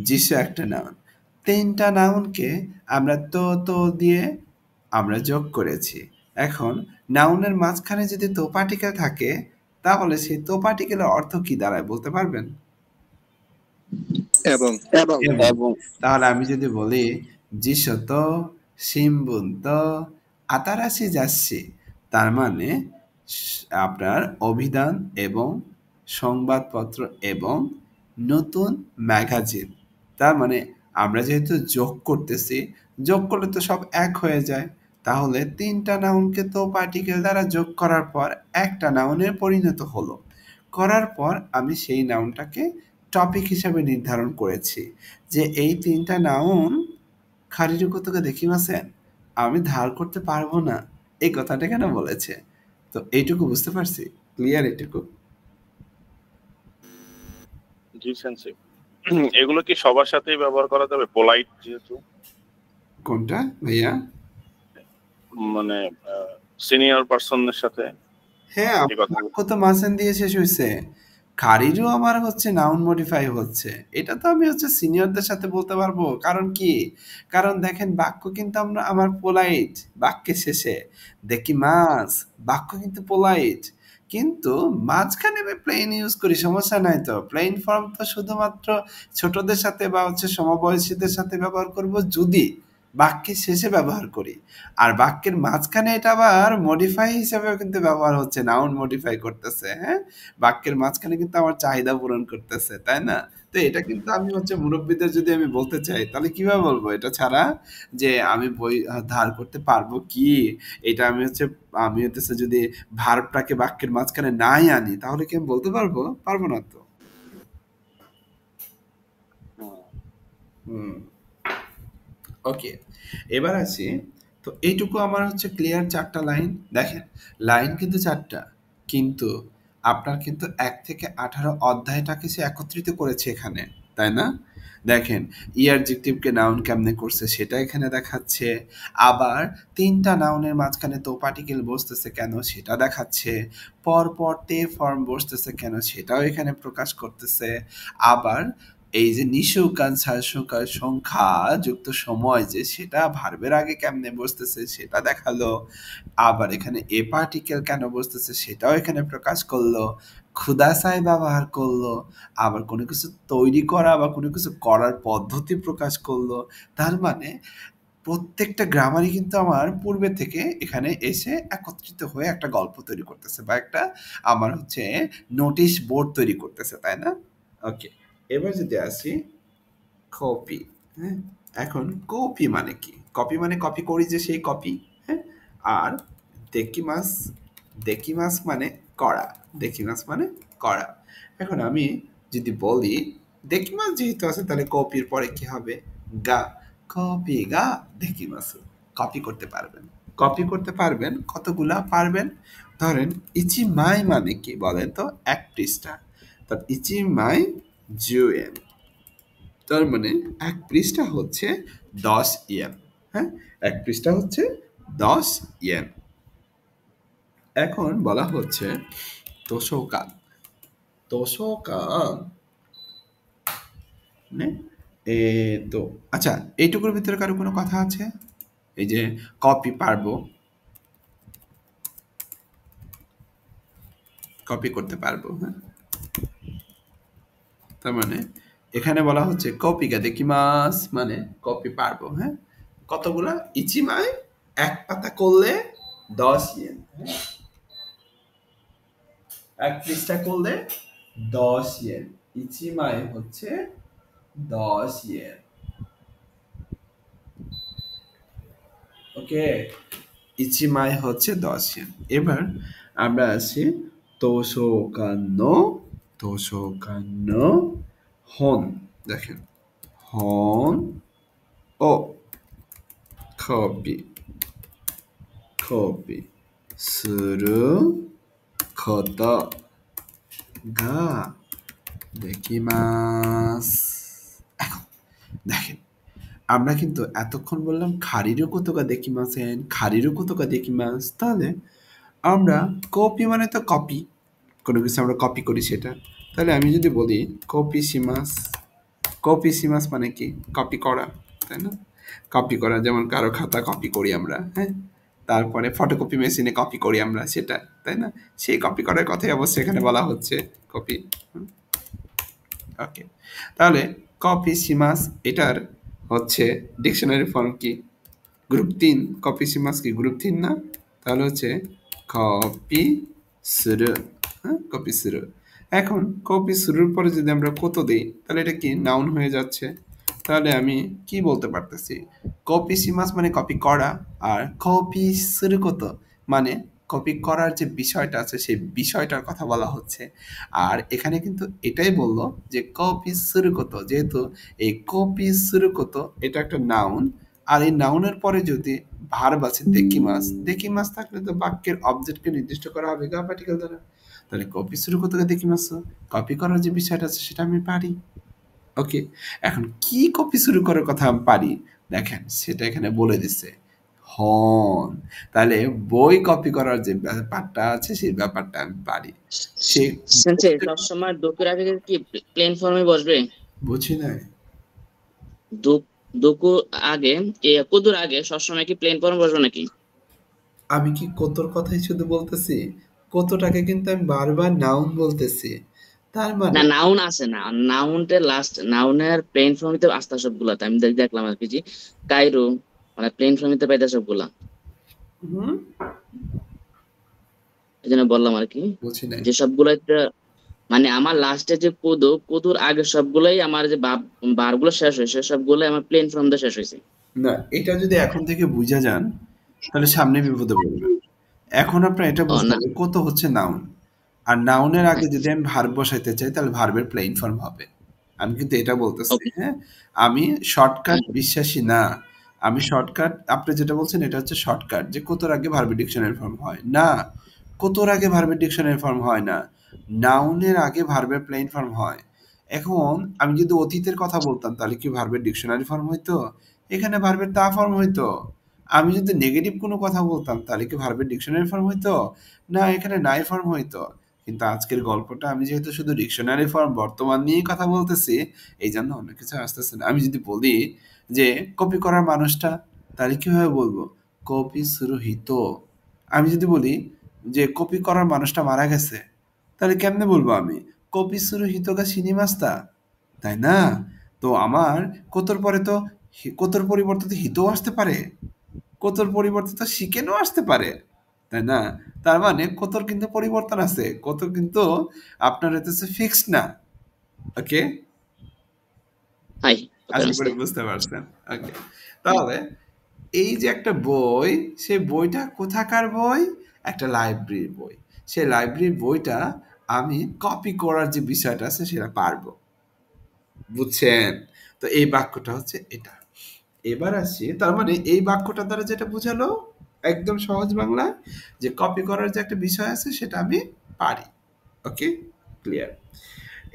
জিসু একটা নাউন। 3টা নাউনকে আমরা তো দিয়ে আমরা যোগ করেছি। এখন নাউনের মাঝখানে যদি তো পার্টিকেল থাকে তাহলে সেই তো পার্টিকেলের অর্থ কি দাঁড়ায় বলতে পারবেন? এবং এবং। তাহলে আমি যদি বলি জিশো তো শিম্বুন তো আতারাশি যাচ্ছি, তার মানে আপনার অভিধান এবং সংবাদপত্র এবং নতুন ম্যাগাজিন। তার মানে আমরা যেহেতু যোগ করতেছি, যোগ করলে তো সব এক হয়ে যায়। তাহলে 3টা নাউনকে তো পার্টিকেল দ্বারা যোগ করার পর একটা নাউনের পরিণত হলো। করার পর আমি সেই নাউনটাকে টপিক হিসাবে নির্ধারণ করেছি যে এই 3টা নাউন খারিরু কোতোকে দেখিমাসেন, আমি ধার করতে পারবো না, এই কথাটা কেন বলেছে? তো এইটুকু বুঝতে পারছি? ক্লিয়ার এইটুকু? জি সেন্সে। এগুলো কি সবার সাথেই ব্যবহার করা যাবে, পোলাইট যেহেতু? কোনটা ভাইয়া? মানে সিনিয়র পারসনের সাথে হ্যাঁ, এই কথা। বাক্য তো মাঝখান দিয়ে শেষ হয়েছে। খারিরও আমার হচ্ছে নাউন মডিফাই হচ্ছে, এটা তো আমি হচ্ছে সিনিয়রদের সাথে বলতে পারবো। কারণ কি? কারণ দেখেন বাক্য কিন্তু আমার পোলাইট বাক্যের শেষে, দেখি মাছ বাক্য কিন্তু পোলাইট, কিন্তু মাঝখানে আমি প্লেন ইউজ করি, সমস্যা নাই তো। প্লেন ফর্ম তো শুধুমাত্র ছোটদের সাথে বা হচ্ছে সমবয়সীদের সাথে ব্যবহার করব যদি বাক্যের শেষে ব্যবহার করি। আর বাক্যের মাঝখানে এটা আবার মডিফাই হিসেবেও কিন্তু ব্যবহার হচ্ছে, নাউন মডিফাই করতেছে। হ্যাঁ, বাক্যের মাঝখানে কিন্তু আমার চাহিদা পূরণ করতেছে, তাই না? তো এটা কিন্তু আমি হচ্ছে মুরব্বীদের যদি আমি বলতে চাই তাহলে কিভাবে বলবো এটা ছাড়া, যে আমি বই ধার করতে পারবো কি? এটা আমি হচ্ছে যদি ভার্বটাকে বাক্যের মাঝখানে নাই আনি তাহলে কি আমি বলতে পারবো? পারবো না তো। ওকে, এবার আসি। তো এইটুকু আমার হচ্ছে ক্লিয়ার, 4টা লাইন। দেখেন লাইন কিন্তু 4টা, কিন্তু আপনার কিন্তু 1 থেকে 18 অধ্যায়টাকে সে একত্রিত করেছে এখানে, তাই না? দেখেন অ্যাডজেক্টিভকে নাউন কেমনে করছে সেটা এখানে দেখাচ্ছে, আবার 3টা নাউনের মাঝখানে তো পার্টিকেল বসতেছে কেন সেটা দেখাচ্ছে, পরপর তে ফর্ম বসতেছে কেন সেটাও এখানে প্রকাশ করতেছে, আবার এই যে নিশৌকান সারসৌকার সংখ্যা যুক্ত সময় যে সেটা ভার্বের আগে কেমনে বসতেছে সেটা দেখালো, আবার এখানে এ পার্টিকেল কেন বসতেছে সেটাও এখানে প্রকাশ করলো, ক্ষুদাসায় ব্যবহার করলো, আবার কোনো কিছু তৈরি করা বা কোনো কিছু করার পদ্ধতি প্রকাশ করলো। তার মানে প্রত্যেকটা গ্রামারই কিন্তু আমার পূর্বে থেকে এখানে এসে একত্রিত হয়ে একটা গল্প তৈরি করতেছে বা একটা আমার হচ্ছে নোটিশ বোর্ড তৈরি করতেছে, তাই না? ওকে, এবার যদি আসি কপি। হ্যাঁ, এখন কপি মানে কি? কপি মানে কপি করি যে সেই কপি। হ্যাঁ, আর দেকিমাস, দেকিমাস মানে করা, দেকিমাস মানে করা। এখন আমি যদি বলি দেকিমাস যেহেতু আছে তাহলে কপির পরে কি হবে? গা, কপি গা দেকিমাস। কপি করতে পারবেন, কপি করতে পারবেন। কতগুলা পারবেন? ধরেন ইচিমাই মানে কি বলেন তো? 1 পৃষ্ঠা। তার ইচিমাই জুয়েন, তার মানে 1 পৃষ্ঠা হচ্ছে 10 ইয়েন। হ্যাঁ, 1 পৃষ্ঠা হচ্ছে 10 ইয়েন। এখন বলা হচ্ছে তোষকান, তোষকান মানে তো আচ্ছা, এইটুকুর ভিতরে কারো কোনো কথা আছে? এই যে কপি পারবো, কপি করতে পারবো। হ্যাঁ, তার মানে এখানে বলা হচ্ছে কপি গা দেকিমাস মানে কপি পারবো। হ্যাঁ, কতগুলা? ইচিমাই 1 পাতা করলে 10 ইয়েন। 1 পৃষ্ঠা করলে 10 ইয়েন। ইচিমাই হচ্ছে 10 ইয়েন। ওকে, ইচিমাই হচ্ছে 10 ইয়েন। এবার আমরা আসি তোষকানো, তোষকানো হন। দেখেন হন ও কপি, কপি সুরু কতো গা দেকিমাস। এখন দেখেন আমরা কিন্তু এতক্ষণ বললাম খারিরও কতকা দেকিমাসেন, খারিরও কতকা দেকিমাস। তাহলে আমরা কপি মানে তো কপি, কোনো কিছু আমরা কপি করি সেটা। তাহলে আমি যদি বলি কপি সিমাস, কপি সিমাস মানে কি? কপি করা, তাই না? কপি করা, যেমন কারো খাতা কপি করি আমরা। হ্যাঁ, তারপরে ফটোকপি মেশিনে কপি করি আমরা সেটা, তাই না? সেই কপি করার কথাই অবশ্যই এখানে বলা হচ্ছে কপি। ওকে, তাহলে কপি সিমাস এটার হচ্ছে ডিকশনারি ফর্ম কি? গ্রুপ 3। কপি সিমাস কি গ্রুপ 3 না? তাহলে হচ্ছে কপি সুরু। হ্যাঁ, কপি সুরু। এখন কপি সুরুর পরে যদি আমরা কত দিই তাহলে এটা কি নাউন হয়ে যাচ্ছে। তাহলে আমি কি বলতে পারতেছি? কপি সিমাস মানে কপি করা, আর কপি সুরু কত মানে কপি করার যে বিষয়টা আছে সেই বিষয়টার কথা বলা হচ্ছে। আর এখানে কিন্তু এটাই বললো যে কপি সুরু কত, যেহেতু এই কপি সুরু কত এটা একটা নাউন, আর এই নাউনের পরে যদি ভার্ব আছে দেকিমাস, দেকিমাস থাকলে তো বাক্যের অবজেক্টকে নির্দিষ্ট করা হবে গা পার্টিকেল দ্বারা। তাহলে কপি শুরু করতে দেকিমাস, কপি করার যে বিষয়টা আছে সেটা আমি পারি। ওকে, এখন কি কপি শুরু করার কথা আমি পারি দেখেন সেটা এখানে বলে দিছে হন। তাহলে বই কপি করার যে ব্যাপারটা আছে সেই ব্যাপারটা আমি পারি। সে সেন্সে সবসময় ডকুর আগে কি প্লেন ফর্মে বসবে? বুঝি নাই। ডকু আগে কুদুর আগে সবসময় কি প্লেন ফর্মে বসবে নাকি? আমি কি কতর কথাই শুধু বলতেছি? কতটাকে কিন্তু আমি বারবার নাউন বলতেছি। তার না, মানে নাউন আছে না, নাউনটা লাস্ট, নাউনের প্লেন ফর্মে আসতা সবগুলাতে আমি দেখলাম আর কি, কাইরো মানে প্লেন ফর্মে পাইতা সবগুলা, হুম, এই জন্য বললাম আর কি বুঝি নাই। যে সবগুলাই মানে আমার লাস্টে যে কুদুর আগে সবগুলাই আমার যে বারগুলো শেষ হয়েছে সবগুলাই আমার প্লেন ফর্ম দিয়ে শেষ হয়েছে। না, এটা যদি এখন থেকে বুঝা যান তাহলে সামনে বিপদে পড়বেন। এখন আপনার এটা ও বুঝতে না, হবে কত হচ্ছে নাউন, আর নাউনের আগে হ্যাঁ, যদি আমি ভার্ব বসাইতে চাই তাহলে ভার্বের প্লেইন ফর্ম হবে। আমি কিন্তু এটা বলতেছি, ওকে, হ্যাঁ। আমি শর্টকাট বিশ্বাসী না। আমি শর্টকাট, আপনি যেটা বলছেন এটা হচ্ছে শর্টকাট যে কতর আগে ভার্বের ডিকশনারি ফর্ম হয় না। কতর আগে ভার্বের ডিকশনারি ফর্ম হয় না, নাউনের আগে ভার্বের প্লেইন ফর্ম হয়। এখন আমি যদি অতীতের কথা বলতাম তাহলে কি ভার্বের ডিকশনারি ফর্ম হইতো? এখানে ভার্বের তা ফর্ম হইতো। আমি যদি নেগেটিভ কোনো কথা বলতাম তাহলে কি ভার্বের ডিকশনারি ফর্ম হইতো? না, এখানে নাই ফর্ম হইতো। কিন্তু আজকের গল্পটা আমি যেহেতু শুধু ডিকশনারি ফর্ম বর্তমান নিয়েই কথা বলতেছি, এই জন্য অন্য কিছু আসতেছে না। আমি যদি বলি যে কপি করার মানুষটা, তাহলে কিভাবে বলবো? কপি সুরহিত। আমি যদি বলি যে কপি করার মানুষটা মারা গেছে, তাহলে কেমনে বলবো আমি? কপি সুরহিত গা সিনেমাস্তা, তাই না? তো আমার কতর পরে তো কতর পরিবর্তে তো হিতও আসতে পারে, কতর পরিবর্তে তো শিকেনও আসতে পারে, তাই না? তার মানে কতর কিন্তু পরিবর্তন আছে, কত কিন্তু আপনার হইতেছে ফিক্সড না। ওকে, হাই, আশা করি বুঝতে পারছেন। ওকে, তাহলে এই যে একটা বই, সেই বইটা কোথাকার বই? একটা লাইব্রেরির বই। সেই লাইব্রেরির বইটা আমি কপি করার যে বিষয়টা আছে সেটা পারবো। বুঝছেন? তো এই বাক্যটা হচ্ছে এটা। এবার আসি, তার মানে এই বাক্যটা দ্বারা যেটা বুঝালো একদম সহজ বাংলা, যে কপি করার যে একটা বিষয় আছে সেটা আমি পারি। ওকে, ক্লিয়ার।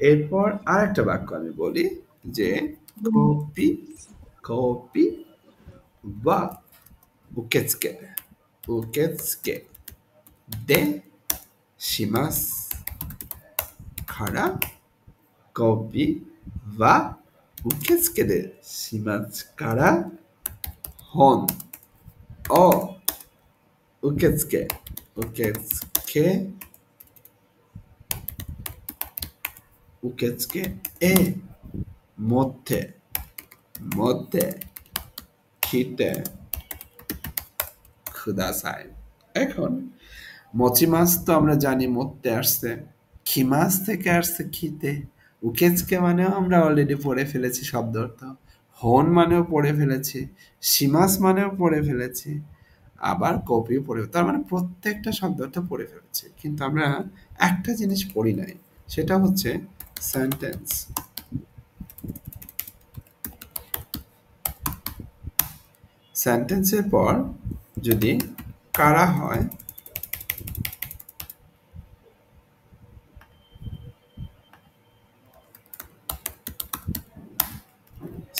এরপর আরেকটা বাক্য আমি বলি যে কপি কপি বা উকেৎসুকে উকেৎসুকে de shimasu kara copy wa ukesuke de shimasu kara hon o ukesuke e motte kite kudasai। এখন মচি মাছ তো আমরা জানি মরতে আসছে, খিমাস থেকে আসছে খিতে, উকেচকে মানেও আমরা অলরেডি পড়ে ফেলেছি শব্দ অর্থ, হন মানেও পড়ে ফেলেছি, সীমাস মানেও পড়ে ফেলেছি, আবার কপিও পড়ে, তার মানে প্রত্যেকটা শব্দ অর্থ পড়ে ফেলেছি, কিন্তু আমরা একটা জিনিস পড়ি নাই, সেটা হচ্ছে সেন্টেন্স। সেন্টেন্সের পর যদি কারা হয়,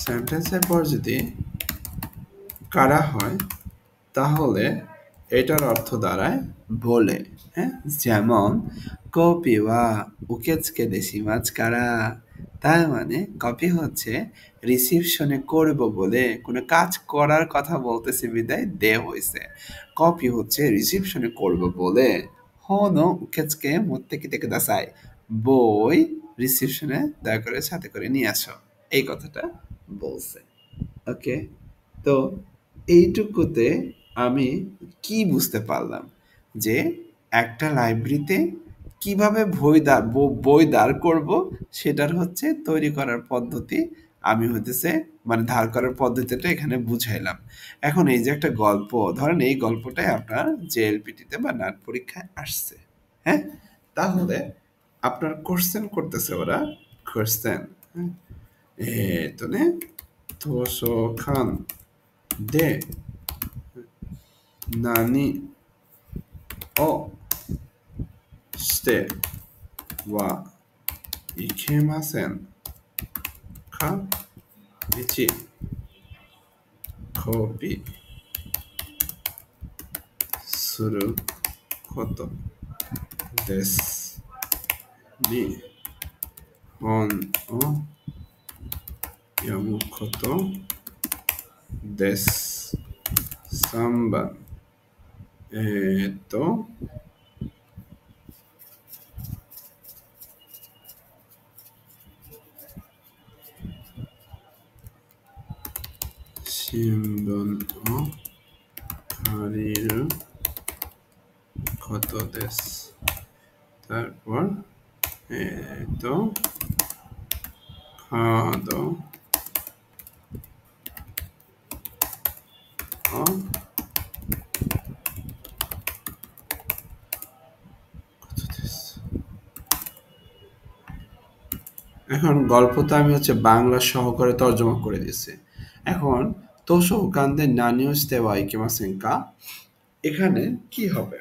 সেন্টেন্সের পর যদি কারা হয় তাহলে এটার অর্থ দাঁড়ায় বলে, হ্যাঁ। যেমন কপি ওয়া উকেৎসুকে দে শিমাসু কারা, তার মানে কপি হচ্ছে রিসিপশনে করব বলে কোনো কাজ করার কথা বলতেছে বিদায় দে হইছে, কপি হচ্ছে রিসিপশনে করব বলে হনো উকেৎসুকে মোত্তে কিতে কুদাসাই, বই রিসিপশনে দয়া করে সাথে করে নিয়ে আসো, এই কথাটা বলছে। ওকে, তো এইটুকুতে আমি কি বুঝতে পারলাম যে একটা লাইব্রেরিতে কিভাবে বই দাঁড় করব সেটার হচ্ছে তৈরি করার পদ্ধতি, আমি হইতেছে মানে ধার করার পদ্ধতিটা এখানে বুঝাইলাম। এখন এই যে একটা গল্প, ধরেন এই গল্পটাই আপনার জেএলপিটিতে বা নাট পরীক্ষায় আসছে, হ্যাঁ। তাহলে আপনার কোশ্চেন করতেছে ওরা, কোশ্চেন, তো নে তোষখানで何をしてはいけません খা ইচি খবি সুরু কত দেশ নি হন ও ইয়ামুকত দেশ সাম্বা তো শিম্বন ও কারিরু কত দেশ তারপর তো খাদো ও এখন গল্পটা আমি বাংলা সহকারে তর্জমা করে দিয়েছি। এখন তোষো কান্দে নানিও স্তেওয়া ইকিমাসেন কা, এখানে কি হবে?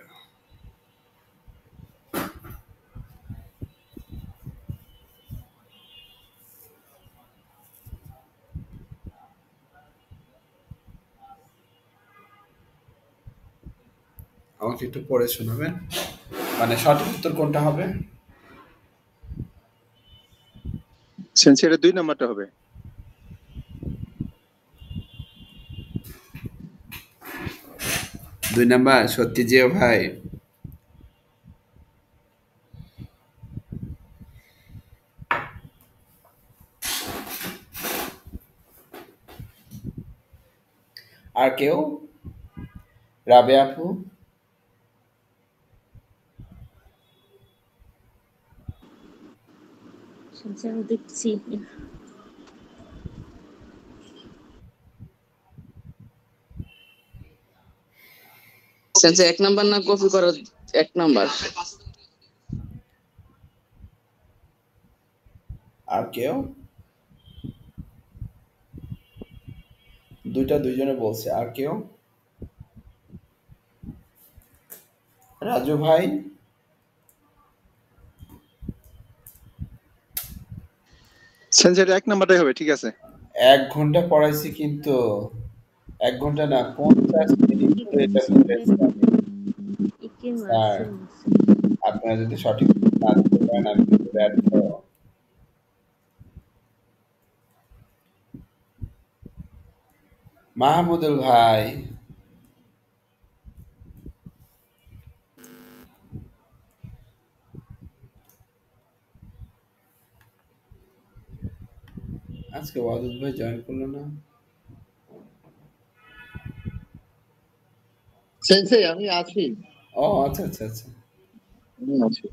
আমাকে একটু পড়ে শোনাবেন, মানে সঠিক উত্তর কোনটা হবে? সেন্সে এটা 2 নাম্বারটা হবে। দুই নাম্বার সত্যি জিও ভাই। আর কেউ? রাবে আপু? আমি দেখছি। সেন্সে 1 নাম্বার না কপি করো? 1 নাম্বার। আর কেউ? দুইটা দুইজনে বলছে। আর কেউ? রাজু ভাই? সেন্সে এটা 1 নাম্বারটাই হবে, ঠিক আছে। 1 ঘন্টা পড়াইছি কিন্তু 1 ঘন্টা না 50 মিনিট ধরে এটা পড়াইছি আমি। স্যার, আপনারা যদি সঠিক না দিতে পারেন আমি কিন্তু ব্যর্থ। মাহমুদুল ভাই? আজকে ওয়াদুদ ভাই জয়েন করলো না? সেন্সে আমি আছি। ও আচ্ছা আচ্ছা আচ্ছা, আমি আছি।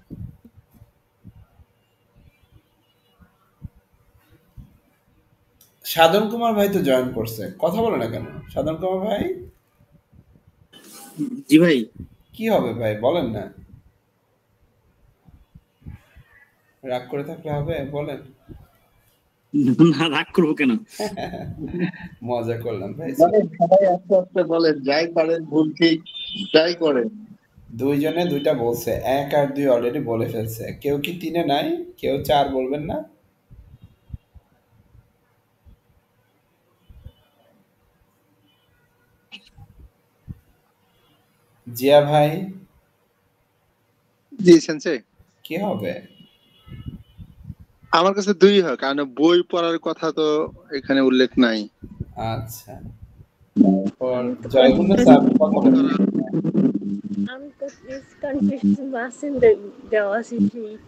সাধন কুমার ভাই তো জয়েন করছে, কথা বলে না কেন সাধন কুমার ভাই? জি ভাই। কি হবে ভাই বলেন না, রাগ করে থাকলে হবে? বলেন। না, রাগ করবো কেন? মজা করলাম ভাই। মানে সবাই আস্তে আস্তে বলেন, যাই পারেন ভুল ঠিক তাই করেন। দুইজনে দুইটা বলছে, 1 আর 2 অলরেডি বলে ফেলছে। কেউ কি 3-এ নাই? কেউ 4 বলবেন না? জিয়া ভাই? জি সেন্সে। কি হবে? আমার কাছে 2 হয়, কারণ বই পড়ার কথা তো এখানে উল্লেখ নাই। আচ্ছা, জয়গুণ স্যার কথা বলেন। আমি তো কনফিউশন মাসেন দেওয়া আছে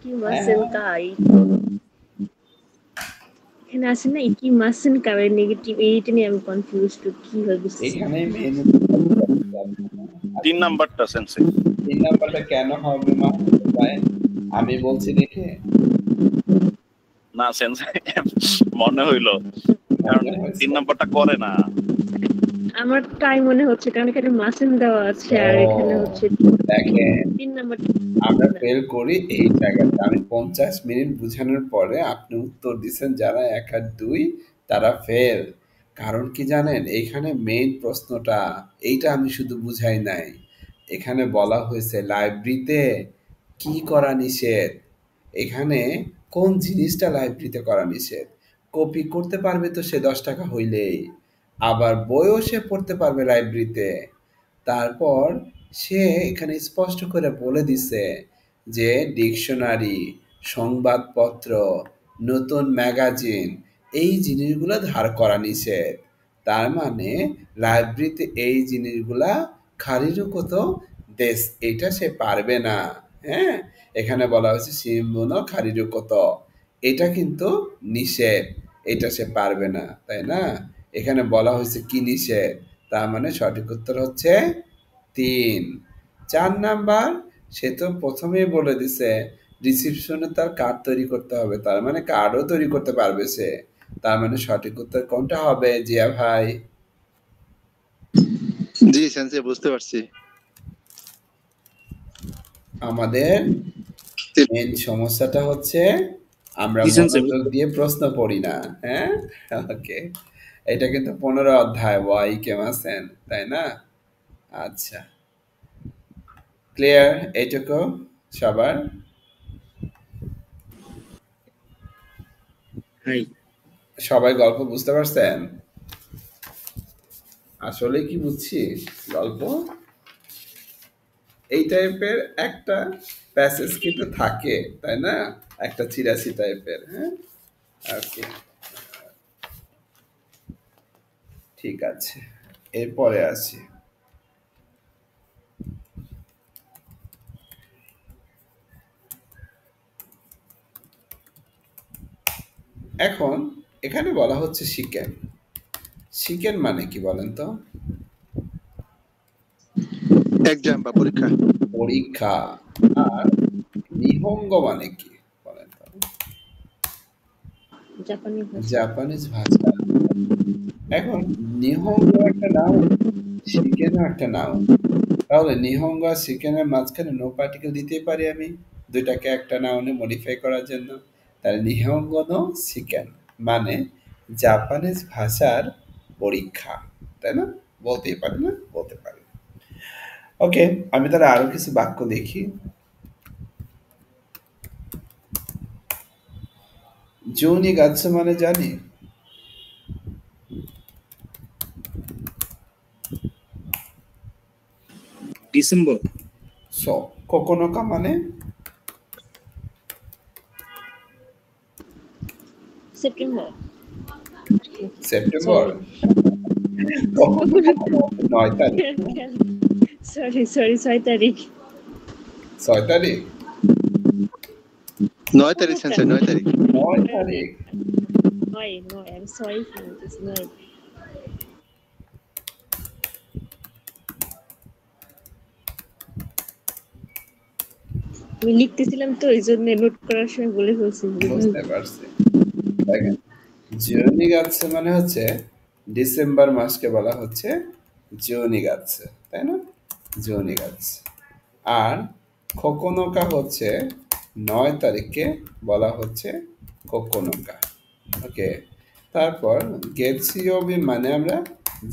কি মাসেন কাই, এখানে আছে না কি মাসেন কারে নেগেটিভ, এইটা নিয়ে আমি কনফিউজড কি হয় বুঝছি। এখানে মেন 3 নাম্বারটা সেন্সে। 3 নাম্বারটা কেন হবে ভাই? আমি বলছি দেখে না সেন্সে মনে হইলো, কারণ 3 নাম্বারটা করে না। আমার তাই মনে হচ্ছে, কারণ এখানে মাসেন দেওয়া আছে আর এখানে হচ্ছে দেখেন 3 নাম্বার। আমরা ফেল করি এই জায়গাতে। আমি 50 মিনিট বুঝানোর পরে আপনি উত্তর দিচ্ছেন যারা 1 আর 2 তারা ফেল। কারণ কি জানেন, এইখানে মেইন প্রশ্নটা এইটা আমি শুধু বুঝাই নাই। এখানে বলা হয়েছে লাইব্রেরিতে কি করা নিষেধ। এখানে কোন জিনিসটা লাইব্রেরিতে করা নিষেধ? কপি করতে পারবে তো সে 10 টাকা হইলেই। আবার বইও সে পড়তে পারবে লাইব্রেরিতে। তারপর সে এখানে স্পষ্ট করে বলে দিছে যে ডিকশনারি, সংবাদপত্র, নতুন ম্যাগাজিন এই জিনিসগুলা ধার করা নিষেধ। তার মানে লাইব্রেরিতে এই জিনিসগুলা খারিরুকত দেশ এটা সে পারবে না। হ্যাঁ? এখানে বলা হয়েছে সিম্বুনো খারিরুকত। এটা কিন্তু নিষেধ। এটা সে পারবে না। তাই না? এখানে বলা হয়েছে কি নিষেধ? তার মানে সঠিক উত্তর হচ্ছে ৩। ৪ নাম্বার সে তো প্রথমেই বলে দিছে রিসিপশনে তার কার্ড তৈরি করতে হবে। তার মানে কার্ডও তৈরি করতে পারবে সে। তার মানে সঠিক উত্তর কোনটা হবে জিয়া ভাই? জি সেন্সে বুঝতে পারছি। আমাদের মেন সমস্যাটা হচ্ছে আমরা জি স্যার, মনোযোগ দিয়ে প্রশ্ন পড়ি না। হ্যাঁ? ওকে। এটা কিন্তু 15 অধ্যায় ওয়াই কেমাসেন, তাই না? আচ্ছা। ক্লিয়ার এইটুকু সবার? হাই সবাই গল্প বুঝতে পারছেন? আসলে কি বুঝছি গল্প? এই টাইপের একটা প্যাসেজ কিন্তু থাকে, তাই না? একটা চিরাশি টাইপের। হ্যাঁ, ওকে, ঠিক আছে, এরপরে আসি। এখন এখানে বলা হচ্ছে শিকেন। শিকেন মানে কি বলেন তো? এক্সাম বা পরীক্ষা। পরীক্ষা। আর নিহঙ্গ মানে কি বলেন তো? জাপানি ভাষা। জাপানিজ ভাষা। এখন নিহঙ্গ একটা নাউন, শিকেনও একটা নাউন। তাহলে নিহঙ্গ আর শিকেনের মাঝখানে নো পার্টিকেল দিতেই পারি আমি দুইটাকে একটা নাউনে মডিফাই করার জন্য। তাহলে নিহঙ্গ নো শিকেন মানে জাপানিজ ভাষার পরীক্ষা, তাই না? বলতেই পারি না? বলতে পারি। ওকে, আমি তাহলে আরো কিছু বাক্য দেখি। জুনি গাছ মানে জানি? ডিসেম্বর। সো কোকোনোকা মানে? সেপ্টেম্বর। সেপ্টেম্বর। কোকোনোকা মানে হচ্ছে 9 তারিখ। সরি 6 তারিখ। 6 তারিখ? 9 তারিখ সেন্সে, 9 তারিখ। 9 তারিখ। 9, I'm sorry for this 9. আমি লিখতেছিলাম তো এই জন্য নোট করার সময় বলে ফেলছি। বুঝতে পারছি। দেখেন, জুনি গাছে মানে হচ্ছে ডিসেম্বর মাসকে বলা হচ্ছে জুনি গাছে, তাই না? জুনি গাছ। আর কোকোনোকা হচ্ছে 9 তারিখকে বলা হচ্ছে কোকোনোকা। ওকে, তারপর গেতসিওবি মানে আমরা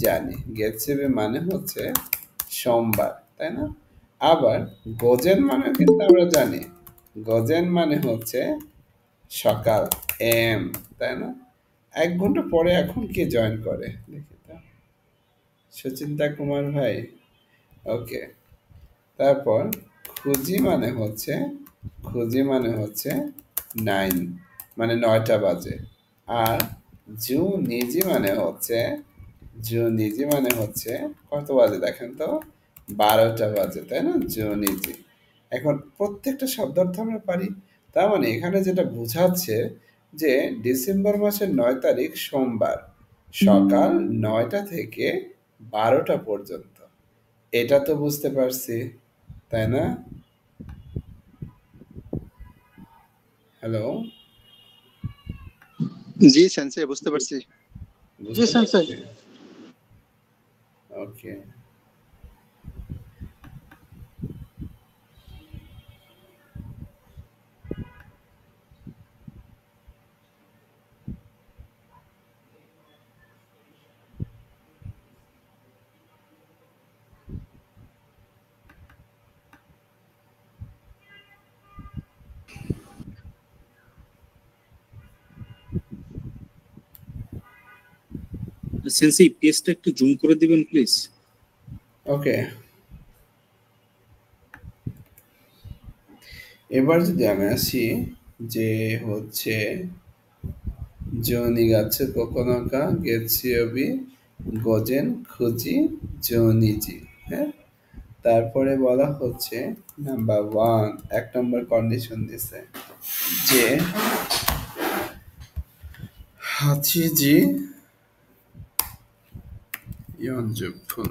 জানি, গেতসিওবি মানে হচ্ছে সোমবার, তাই না? আবার গোজেন মানে কিন্তু আমরা জানি, গোজেন মানে হচ্ছে সকাল, এম, তাই না? 1 ঘন্টা পরে এখন কে জয়েন করে দেখি তো? সুচিন্তা কুমার ভাই। ওকে, তারপর খুঁজি মানে হচ্ছে 9 মানে 9টা বাজে। আর জু মানে হচ্ছে কত বাজে দেখেন তো? 12টা বাজে, তাই না? জুনিজি। এখন প্রত্যেকটা শব্দার্থ আমরা পারি। তার মানে এখানে যেটা বোঝাচ্ছে যে ডিসেম্বর মাসের 9 তারিখ সোমবার সকাল 9টা থেকে 12টা পর্যন্ত। এটা তো বুঝতে পারছি, তাই না? হ্যালো, জি সেন্সে বুঝতে পারছি। বুঝতে পারছি। ওকে, সেন্সি পেজটা একটু জুম করে দিবেন প্লিজ। ওকে, এবার যদি আমি আসি যে হচ্ছে জনি গাছে কোকোনাকা গেছিয়বি গজেন খুঁজি জনিজি, হ্যাঁ। তারপরে বলা হচ্ছে নাম্বার 1, 1 নম্বর কন্ডিশন দিছে যে হাচিজি ইয়নজুফুন।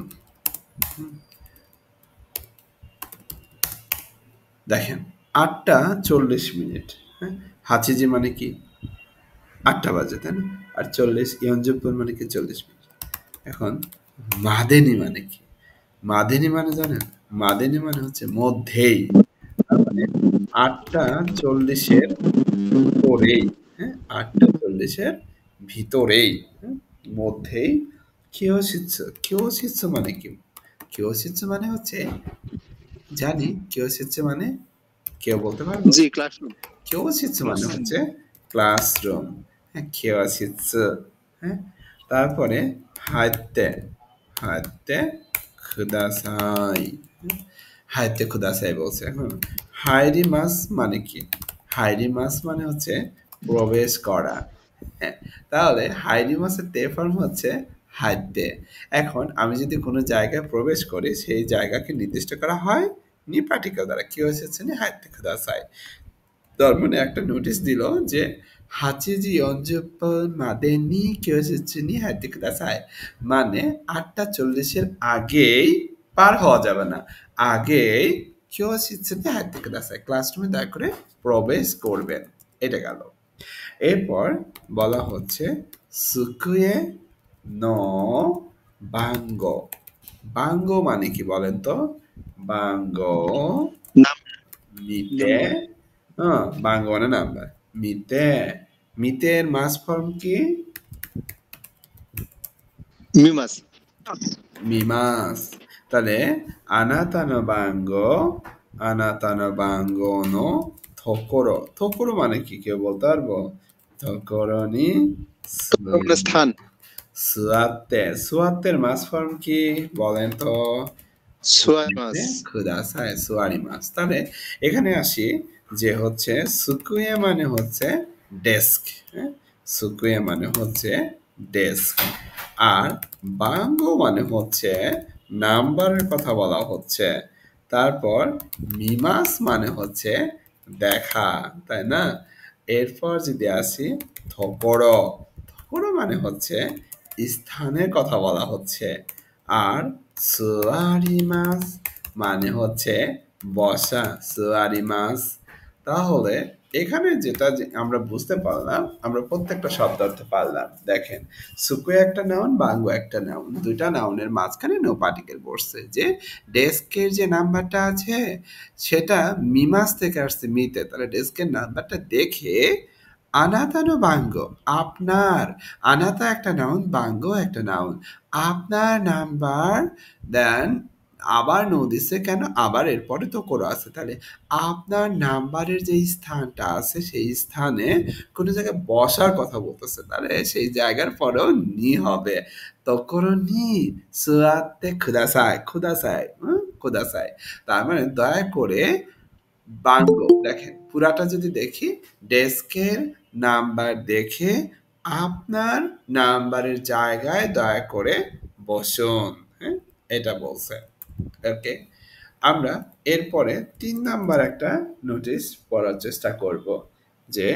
দেখেন 8:40, হ্যাঁ। হাচিজি মানে কি 8টা বাজে, তাই না? আর 40 ইয়নজুফুন মানে কি 40 মিনিট। এখন মাদেনি মানে কি? মাদেনি মানে জানেন? মাদেনি মানে হচ্ছে মধ্যেই, তার মানে 8:40 ভিতরেই, হ্যাঁ, 8:40 ভিতরেই, হ্যাঁ, মধ্যেই। কিয়োশিৎসু মানে কি? কিয়োশিৎসু মানে হচ্ছে জানি কিয়োশিৎসু মানে কেউ বলতে পারবো? জি ক্লাসরুম। কিয়োশিৎসু মানে হচ্ছে ক্লাসরুম, হ্যাঁ, কিয়োশিৎসু, হ্যাঁ। তারপরে হাইতে হাইতে খুদাসাই, হাইতে খুদাসাই বলছে। এখন হাইরিমাস মানে কি? হাইরিমাস মানে হচ্ছে প্রবেশ করা, হ্যাঁ। তাহলে হাইরিমাসের তে ফর্ম হচ্ছে হাইতে। এখন আমি যদি কোনো জায়গায় প্রবেশ করি সেই জায়গাকে নির্দিষ্ট করা হয় নি পার্টিকেল দ্বারা। কি হয়েছে নি হাইতে খুদাসাই। তার মানে একটা নোটিশ দিল যে হাচিজি অঞ্জপন মাদেনি কিয়োশিৎসু নি হাইতে খুদাসাই, মানে 8:40 আগেই পার হওয়া যাবে না, আগেই কিয়োশিৎসু নি হাইতে খুদাসাই, ক্লাসরুমে দয়া করে প্রবেশ করবেন। এটা গেল। এরপর বলা হচ্ছে সুকুয়ে নো বাঙ্গো। বাঙ্গো মানে কি বলেন তো? বাঙ্গো মিতে, হ্যাঁ, বাঙ্গো মানে নাম্বার। মিতে, মিতের মাস ফর্ম কি? মিমাস। মিমাস। তাহলে আনাতা নো বাঙ্গো, আনাতা নো বাঙ্গো নো থকোরো। থকোরো মানে কি কেউ বলতে পারবো? থকোরো নি স্থান। সুয়াতে, সুয়াতের মাস ফর্ম কি বলেন তো? সুয়ারিমাস। খুদাসাই, সুয়ারিমাস। তাহলে এখানে আসি যে হচ্ছে সুকুয়ে মানে হচ্ছে ডেস্ক, হ্যাঁ, সুকুয়ে মানে হচ্ছে ডেস্ক। আর বাঙ্গো মানে হচ্ছে নাম্বারের কথা বলা হচ্ছে। তারপর মিমাস মানে হচ্ছে দেখা, তাই না? এরপর যদি আসি থকোরো, থকোরো মানে হচ্ছে স্থানের কথা বলা হচ্ছে। আর সুয়ারিমাস মানে হচ্ছে বসা, সুয়ারিমাস। তাহলে এখানে যেটা আমরা বুঝতে পারলাম, আমরা প্রত্যেকটা শব্দার্থ পারলাম। দেখেন, সুকুয়ে একটা নাউন, বাঙ্গো একটা নাউন, দুইটা নাউনের মাঝখানে নো পার্টিকেল বসছে। যে ডেস্কের যে নাম্বারটা আছে সেটা মিমাস থেকে আসছে মিতে, তাহলে ডেস্কের নাম্বারটা দেখে আনাতা নো বাঙ্গো, আপনার। আনাতা একটা নাউন, বাঙ্গো একটা নাউন। আপনার নাম্বার, দেন আবার নো দিছে কেন? আবার এরপরে তো করে আছে। তাহলে আপনার নাম্বারের যে স্থানটা আছে সেই স্থানে কোনো জায়গায় বসার কথা বলতেছে, তাহলে সেই জায়গার পরেও নি হবে। তকরো নি সুয়াতে খুদাসাই, খুদাসাই, খুদাসাই। তার মানে দয়া করে বাঙ্গো, দেখেন পুরাটা যদি দেখি, ডেস্কের নাম্বার দেখে আপনার নাম্বারের জায়গায় দয়া করে বসুন, হ্যাঁ, এটা বলছে। ওকে, আমরা এরপরে 3 নাম্বার একটা নোটিশ পড়ার চেষ্টা করব যে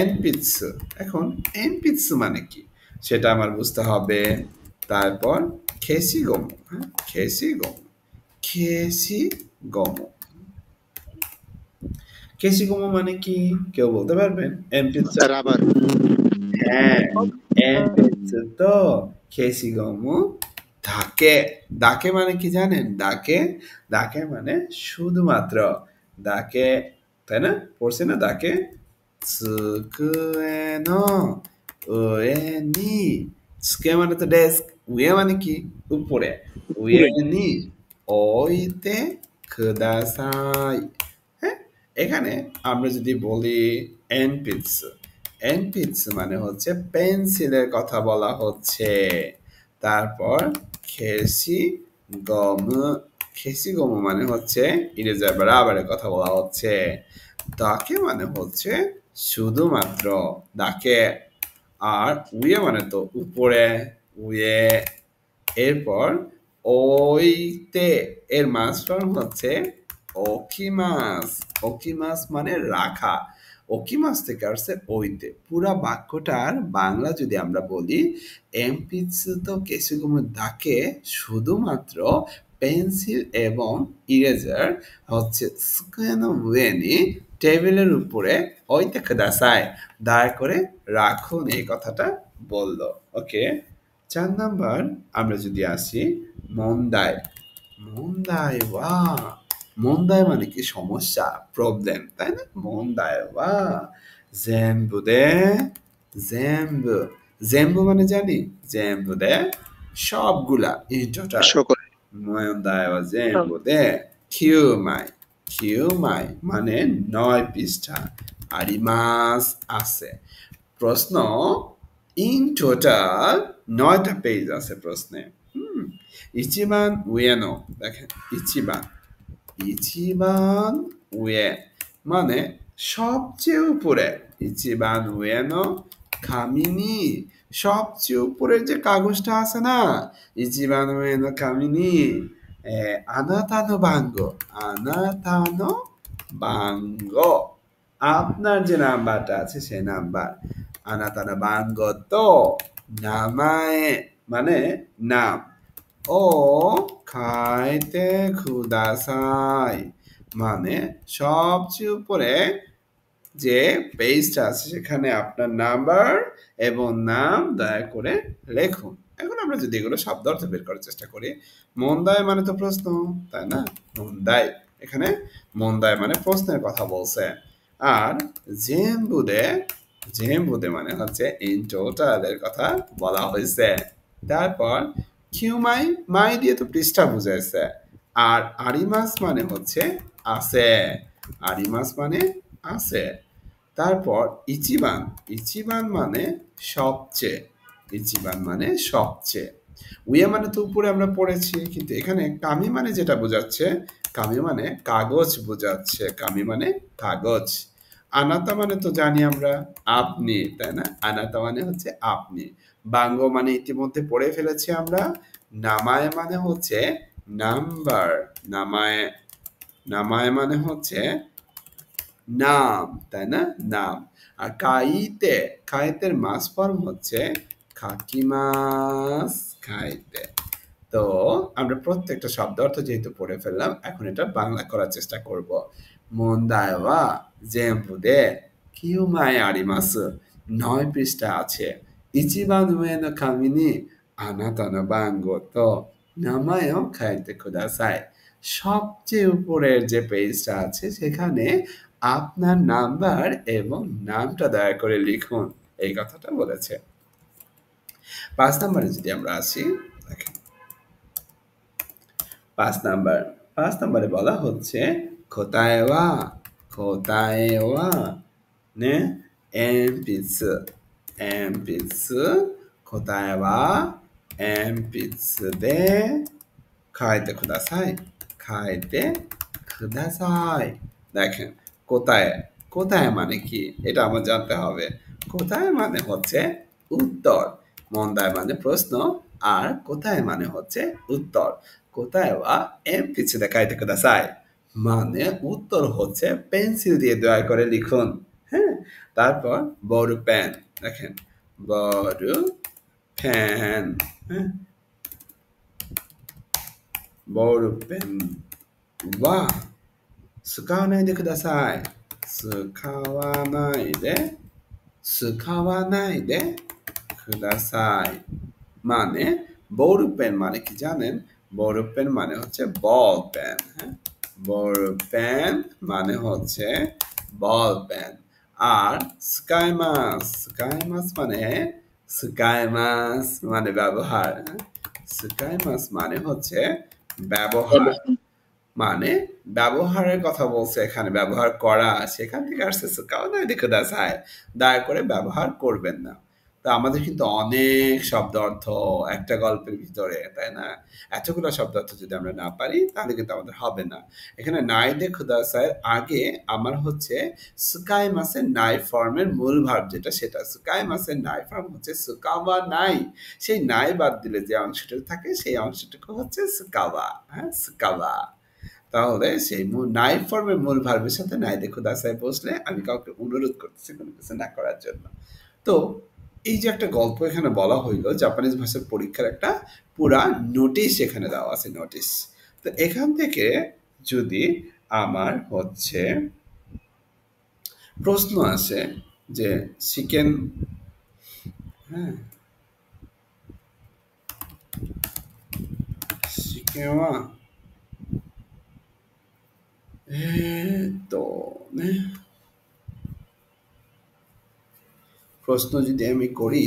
এনপিৎসু। এখন এনপিৎসু মানে কি সেটা আমার বুঝতে হবে। তারপর খেসিগোমো, হ্যাঁ, খেসিগোমো, খেসিগোমো, খেসিগোমো মানে কি কেউ বলতে পারবেন? এনপিৎসু, রাবার। হ্যাঁ, এনপিৎসু তো খেসিগোমো দাকে। দাকে মানে কি জানেন? দাকে, দাকে মানে শুধুমাত্র, দাকে, তাই না? পড়ছে না দাকে? সুকুয়ে নো উয়ে নি, সুকুয়ে মানে তো ডেস্ক, উয়ে মানে কি উপরে, উয়ে নি ওইতে খুদাসাই। হ্যাঁ, এখানে আমরা যদি বলি এনপিৎসু, এনপিৎসু মানে হচ্ছে পেন্সিলের কথা বলা হচ্ছে। তারপর খেসিগমু মানে হচ্ছে ইরেজার বা রাবারের কথা বলা হচ্ছে। দাকে মানে হচ্ছে শুধুমাত্র দাকে। আর উয়ে মানে তো উপরে, উয়ে। এরপর ওইতে এর মাস ফর্ম হচ্ছে ওকিমাস। ওকিমাস মানে রাখা। ওকিমাস থেকে আসছে ওইতে। পুরা বাক্যটার বাংলা যদি আমরা বলি, এমপিৎসু তো কেসুগমু দাকে শুধুমাত্র পেন্সিল এবং ইরেজার হচ্ছে স্কুয়েনো উয়ে নি টেবিলের উপরে ওইতে কুদাসাই, দয়া করে রাখুন, এই কথাটা বললো। ওকে, 4 নাম্বার আমরা যদি আসি মন্দাই। মন্দাই ওয়া, মন্দাই মানে কি সমস্যা, প্রবলেম, তাই না? মন্দাই ওয়া জেম্বু দে, জেম্বু। জেম্বু মানে জানি, জেম্বু দে সবগুলা, ইন টোটাল। সকলে মন্দাই ওয়া জেম্বু দে কিউমাই। কিউমাই মানে 9 পৃষ্ঠা। আরিমাস আছে। প্রশ্ন, ইন টোটাল 9টা পেজ আছে প্রশ্নে। ইচিবান উয়েনো, দেখেন ইচিবান, ইচিবান উয়ে মানে সবচেয়ে উপরে। ইচিবান উয়েনো কামিনি, সবচেয়ে উপরের যে কাগজটা আছে না, ইচিবান উয়েনো কামিনি আনাতানো বাঙ্গো, আনাতানো বাঙ্গো, আপনার যে নাম্বারটা আছে সেই নাম্বার। আনাতানো বাঙ্গো তো নামায়ে মানে নাম, ও খাইতে খুদাসাই মানে সবচেয়ে উপরে যে পেজটা আছে সেখানে আপনার নাম্বার এবং নাম দয়া করে লেখুন। এখন আমরা যদি এগুলো শব্দ অর্থ বের করার চেষ্টা করি, মন্দাই মানে তো প্রশ্ন, তাই না? মন্দাই, এখানে মন্দাই মানে প্রশ্নের কথা বলছে। আর জেম্বুদে, জেম্বুদে মানে হচ্ছে ইন টোটাল এর কথা বলা হয়েছে। তারপর কিউমাই, মাই দিয়ে তো পৃষ্ঠা বুঝাইছে। আর আরিমাস মানে হচ্ছে আছে, আরিমাস মানে আছে। তারপর ইচিবান, ইচিবান মানে সবচেয়ে, ইচিবান মানে সবচেয়ে। উইয়া মানে তো উপরে আমরা পড়েছি, কিন্তু এখানে কামি মানে যেটা বোঝাচ্ছে, কামি মানে কাগজ বোঝাচ্ছে, কামি মানে কাগজ। আনাতা মানে তো জানি আমরা আপনি, তাই না? আনাতা মানে হচ্ছে আপনি। বাঙ্গো মানে ইতিমধ্যে পড়ে ফেলেছি আমরা। নামায় মানে হচ্ছে নাম্বার, নামায়, নামায় মানে হচ্ছে নাম, তাই না? নাম। আর কাইতে, কাইতের মাস ফর্ম হচ্ছে কাকিমাস, খাইতে। তো আমরা প্রত্যেকটা শব্দ অর্থ যেহেতু পড়ে ফেললাম, এখন এটা বাংলা করার চেষ্টা করব। মন্দাই ওয়া জেম্বু দে কিউমাই আরিমাসু, 9 পৃষ্ঠা আছে। ইচিবান উয়ে নো কামি ni আনাতা নো বাঙ্গো তো নামায় ও খাইতে কুদাসাই, সবচেয়ে উপরের যে পেজটা আছে সেখানে আপনার নাম্বার এবং নামটা দয়া করে লিখুন, এই কথাটা বলেছে। 5 নম্বরে যদি আমরা আসি, দেখেন 5 নাম্বার, 5 নম্বরে বলা হচ্ছে কোতায়ে ওয়া, কোতায়ে ওয়া নে এনপিৎসু, এনপিৎসু, কোতায়ে ওয়া এনপিৎসু দে খাইতে কুদাসাই, খাইতে কুদাসাই। দেখেন কোথায়, কোথায় মানে কি এটা আমার জানতে হবে। কোথায় মানে হচ্ছে উত্তর, মন্দায় মানে প্রশ্ন, আর কোথায় মানে হচ্ছে উত্তর। কোথায় বা এমপিৎসু দে খাইতে কুদাসাই মানে উত্তর হচ্ছে পেন্সিল দিয়ে দয়া করে লিখুন। হ্যাঁ, তারপর বড় পেন, দেখেন বড় পেন, হ্যাঁ, বড় পেন ওয়া স্কাওয়ানাই দে কুদাসাই, স্কাওয়ানাই দে, স্কাওয়ানাই দে কুদাসাই মানে বড় পেন মানে কি জানেন? বড় পেন মানে হচ্ছে বল পেন। হ্যাঁ, বড় পেন মানে হচ্ছে বল পেন। আর স্কাইমাস, স্কাইমাস মানে, স্কাইমাস মানে ব্যবহার, স্কাইমাস মানে হচ্ছে ব্যবহার, মানে ব্যবহারের কথা বলছে এখানে, ব্যবহার করা, সেখান থেকে আসছে সুকাওয়া নাই দেকুদাসাই, দয়া করে ব্যবহার করবেন না। তো আমাদের কিন্তু অনেক শব্দ অর্থ একটা গল্পের ভিতরে, তাই না? এতগুলো শব্দ অর্থ যদি আমরা না পারি তাহলে কিন্তু আমাদের হবে না। এখানে নাই দে খুদাসাই আগে আমার হচ্ছে সুকাই মাসের নাই ফর্মের মূল ভার্ব যেটা, সেটা সুকাই মাসের নাই ফর্ম হচ্ছে সুকাওয়া নাই। সেই নাই বাদ দিলে যে অংশটুকু থাকে সেই অংশটুকু হচ্ছে সুকাওয়া। হ্যাঁ, সুকাওয়া। তাহলে সেই নাই ফর্মের মূল ভার্বের সাথে নাই দে খুদাসাই বসলে আমি কাউকে অনুরোধ করতেছি কোনো কিছু না করার জন্য। তো এই যে একটা গল্প এখানে বলা হইলো, জাপানিজ ভাষার পরীক্ষার একটা পুরা নোটিশ এখানে দেওয়া আছে, নোটিশ। তো এখান থেকে যদি আমার হচ্ছে প্রশ্ন আসে যে চিকেন, হ্যাঁ, চিকেওয়া তো প্রশ্ন যদি আমি করি,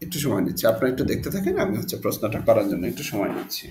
একটু সময় নিচ্ছি, আপনারা একটু দেখতে থাকেন, আমি হচ্ছে প্রশ্নটা করার জন্য একটু সময় নিচ্ছি।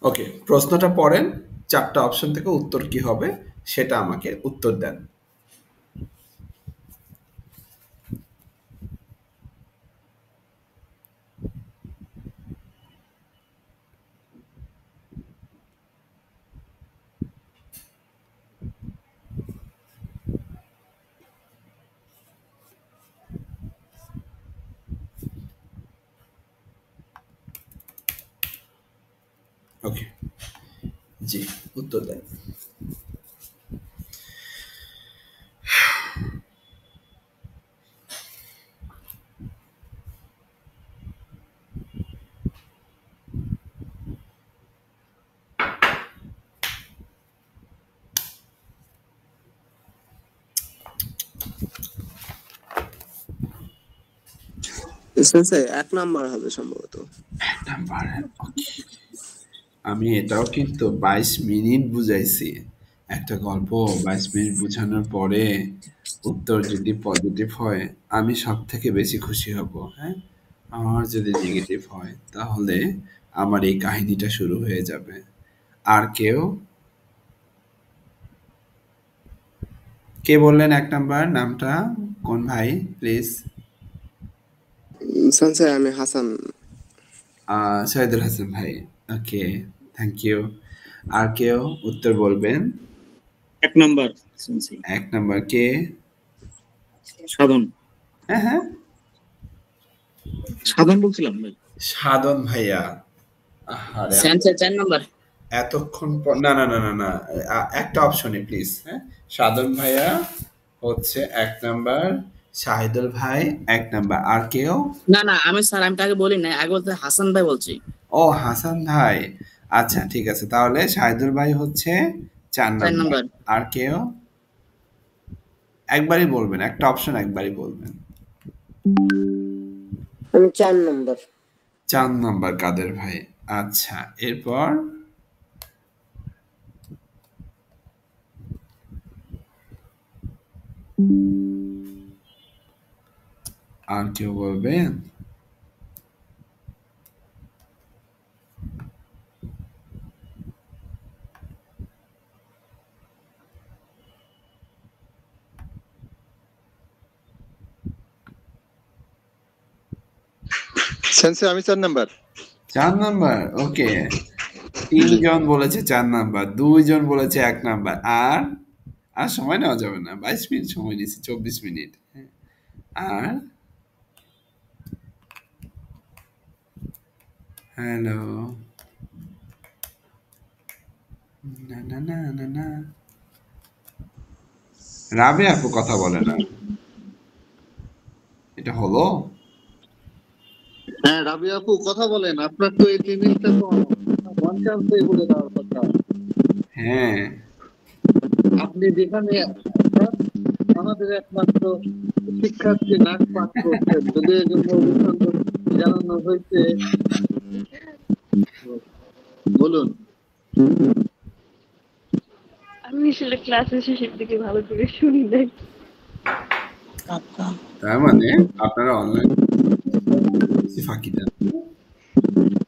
ওকে, প্রশ্নটা পড়েন, 4টা অপশন থেকে উত্তর কি হবে সেটা আমাকে উত্তর দেন। ওকে, জি, উত্তর দেন। সেন্সে 1 নাম্বার হবে সম্ভবত। Number okay. আমি এটাও কিন্তু 22 মিনিট বুঝাইছি। একটা গল্প 22 মিনিট বুঝানোর পরে উত্তর যদি পজিটিভ হয় আমি সবথেকে বেশি খুশি হব, হ্যাঁ? আর যদি নেগেটিভ হয় তাহলে আমার এই কাহিনীটা শুরু হয়ে যাবে। আর কেউ? কে বললেন 1 নাম্বার নামটা? কোন ভাই প্লিজ? সেন্সে আমি হাসান। শহীদুল হাসান ভাই। ওকে, থ্যাংক ইউ। আর কেউ উত্তর বলবেন? 1 নাম্বার সেন্সি। 1 নাম্বার কে? সাধন। হ্যাঁ হ্যাঁ, সাধন বলছিলাম ভাই। সাধন ভাইয়া। আহারে, সেন্সে 4 নাম্বার। এতক্ষণ পর না না না না না, একটা অপশনে প্লিজ। হ্যাঁ, সাধন ভাইয়া হচ্ছে 1 নাম্বার, শাহিদুল ভাই 1 নাম্বার। আর কেউ? না না আমি স্যার আমি তাকে বলি না, আগে বলতে হাসান ভাই বলছি। ও হাসান ভাই, আচ্ছা ঠিক আছে, তাহলে শাহিদুল ভাই হচ্ছে 4 4 নাম্বার। নাম্বার। আর কেউ? একবারই বলবেন, একটা অপশন একবারই বলবেন। আমি 4 নাম্বার। 4 নাম্বার কাদের ভাই। আচ্ছা, এরপর? আর কেউ বলবেন? সেন্সে আমি 4 নাম্বার। 4 নাম্বার, ওকে। 3 জন বলেছে 4 নাম্বার, 2 জন বলেছে 1 নাম্বার। আর সময় নেওয়া যাবে না, 22 মিনিট সময় নিয়েছি, 24 মিনিট। আর হ্যালো, না না না না না, রাবে আপু কথা বলে না, এটা হলো? হ্যাঁ রাবি আপু কথা বলেন, আপনার তো এই টেবিলটা তো ওয়ান চান্সে বলে দেওয়ার কথা। হ্যাঁ, আপনি যেখানে আমাদের একমাত্র শিক্ষার্থী নাক পাক করছেন, যদি এই জন্য অভিনন্দন জানানো হয়েছে, বলুন। আমি আসলে ক্লাসের শেষের দিকে ভালো করে শুনি নাই। তার মানে আপনারা অনলাইন ফাঁকি দেন।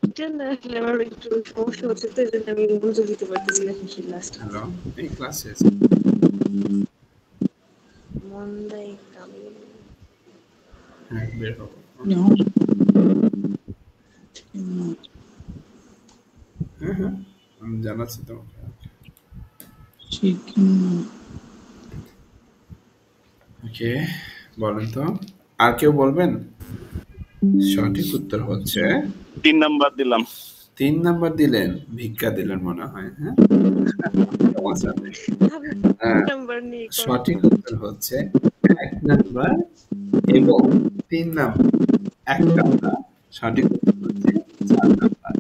এটা না আসলে আমার একটু সমস্যা হচ্ছে, তো এই জন্য আমি মনোযোগ দিতে পারতেছি না শেষের লাস্ট। হ্যালো, এই ক্লাসে মন্দাই কামি। হ্যাঁ, বের হবো। হ্যাঁ হ্যাঁ, আমি জানাচ্ছি তোমাকে। ওকে, বলেন তো, আর কেউ বলবেন? সঠিক উত্তর হচ্ছে 3 নাম্বার দিলাম। 3 নাম্বার দিলেন, ভিক্ষা দিলেন মনে হয়। হ্যাঁ, সমস্যা নেই। নাম্বার নিয়ে সঠিক উত্তর হচ্ছে 1 নাম্বার এবং 3 নাম্বার। 1 নাম্বার সঠিক উত্তর হচ্ছে 4 নাম্বার।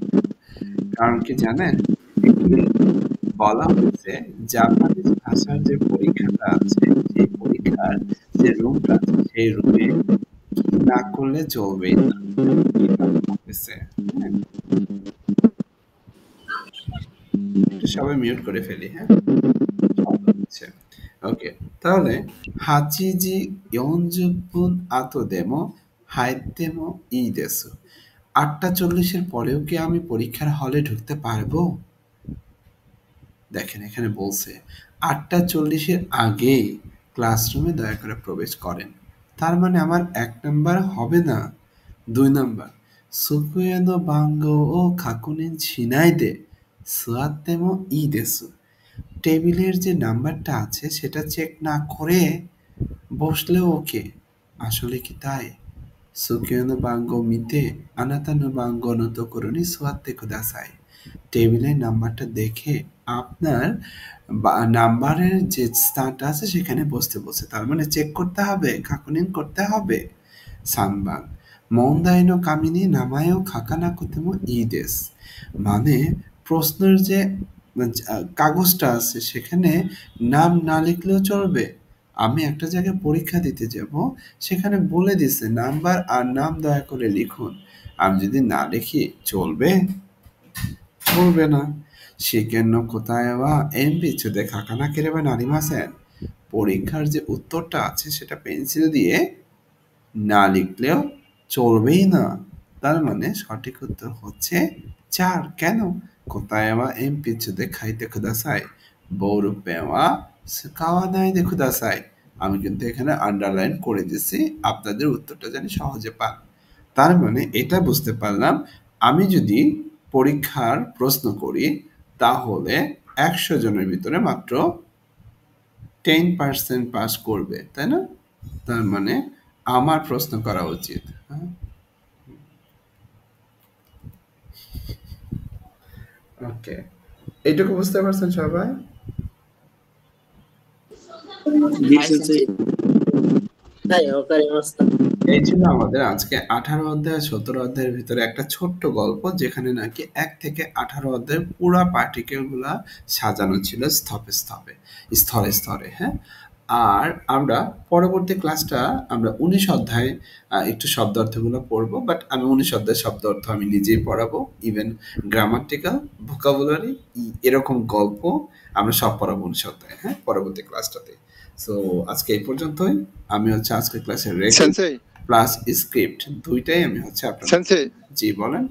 কারণ কি জানেন, এখানে বলা হচ্ছে জাপানিজ ভাষার যে পরীক্ষাটা আছে, সেই পরীক্ষার যে রুমটা আছে, সেই রুমে না করলে চলবে না। একটু সবাই মিউট করে ফেলি। হ্যাঁ, ওকে, তাহলে হাচিজি 40分後でも入ってもいいです。 8:40 পরেও কি আমি পরীক্ষার হলে ঢুকতে পারবো? দেখেন এখানে বলছে 8:40 আগেই ক্লাসরুমে দয়া করে প্রবেশ করেন। তার মানে আমার 1 নাম্বার হবে না, 2 নাম্বার। সুকুয়ে নো বাঙ্গো ও কাকুনিন শিনাই দে সুয়াতে মো ই দেসু। টেবিলের যে নাম্বারটা আছে সেটা চেক না করে বসলেও ওকে। আসলে কি তাই? সুকিও নো বাঙ্গো মিতে আনাতা নো বাঙ্গো নো তোকোরো নি সুয়াতে কুদাসাই। টেবিলের নাম্বারটা দেখে আপনার নাম্বারের যে স্থানটা আছে সেখানে বসতে বসে, তার মানে চেক করতে হবে, কাকুনিন করতে হবে। সানবান মন্দাই নো কামিনি নামায়ও খাকানা কুতেমো ই দেস। মানে প্রশ্নের যে কাগজটা আছে সেখানে নাম না লিখলেও চলবে, আমি একটা জায়গায় পরীক্ষা দিতে যাব, সেখানে বলে দিছে নাম্বার আর নাম দয়া করে লিখুন। আমি যদি না লিখি চলবে? চলবে না। শিখেন কোথায় বা এমপিচুদে খাকানা কেরেবা নারিমাসেন। পরীক্ষার যে উত্তরটা আছে সেটা পেন্সিল দিয়ে না লিখলেও চলবেই না। তার মানে সঠিক উত্তর হচ্ছে 4। কেন? কোথায় বা এমপিচুদে খাইতে কুদাসাই, বৌরূপে বা স্কাওয়ানাইদে কুদাসাই। আমি কিন্তু এখানে আন্ডারলাইন করে দিছি, আপনাদের উত্তরটা জানি সহজে পান। তার মানে এটা বুঝতে পারলাম, আমি যদি পরীক্ষার প্রশ্ন করি তাহলে 100 জনের ভিতরে মাত্র 10% পাস করবে, তাই না? তার মানে আমার প্রশ্ন করা উচিত। ওকে, এইটুকু বুঝতে পারছেন সবাই? এই ছিল আমাদের আজকে 18 অধ্যায় 17 অধ্যায়ের ভিতরে একটা ছোট্ট গল্প, যেখানে নাকি 1 থেকে 18 অধ্যায়ের পুরা পার্টিকেল গুলা সাজানো ছিল স্তরে স্তরে। হ্যাঁ, আর আমরা পরবর্তী ক্লাসটা আমরা 19 অধ্যায় একটু শব্দ অর্থগুলো পড়বো, বাট আমি 19 অধ্যায় শব্দ অর্থ আমি নিজেই পড়াবো। ইভেন গ্রামাটিক্যাল, ভোকাবুলারি, এরকম গল্প আমরা সব পড়াবো 19 অধ্যায়, হ্যাঁ, পরবর্তী ক্লাসটাতে। সো আজকে এই পর্যন্তই। আমি হচ্ছে আজকে ক্লাসের রেকর্ড প্লাস স্ক্রিপ্ট দুইটাই আমি হচ্ছে আপনার। জি বলেন।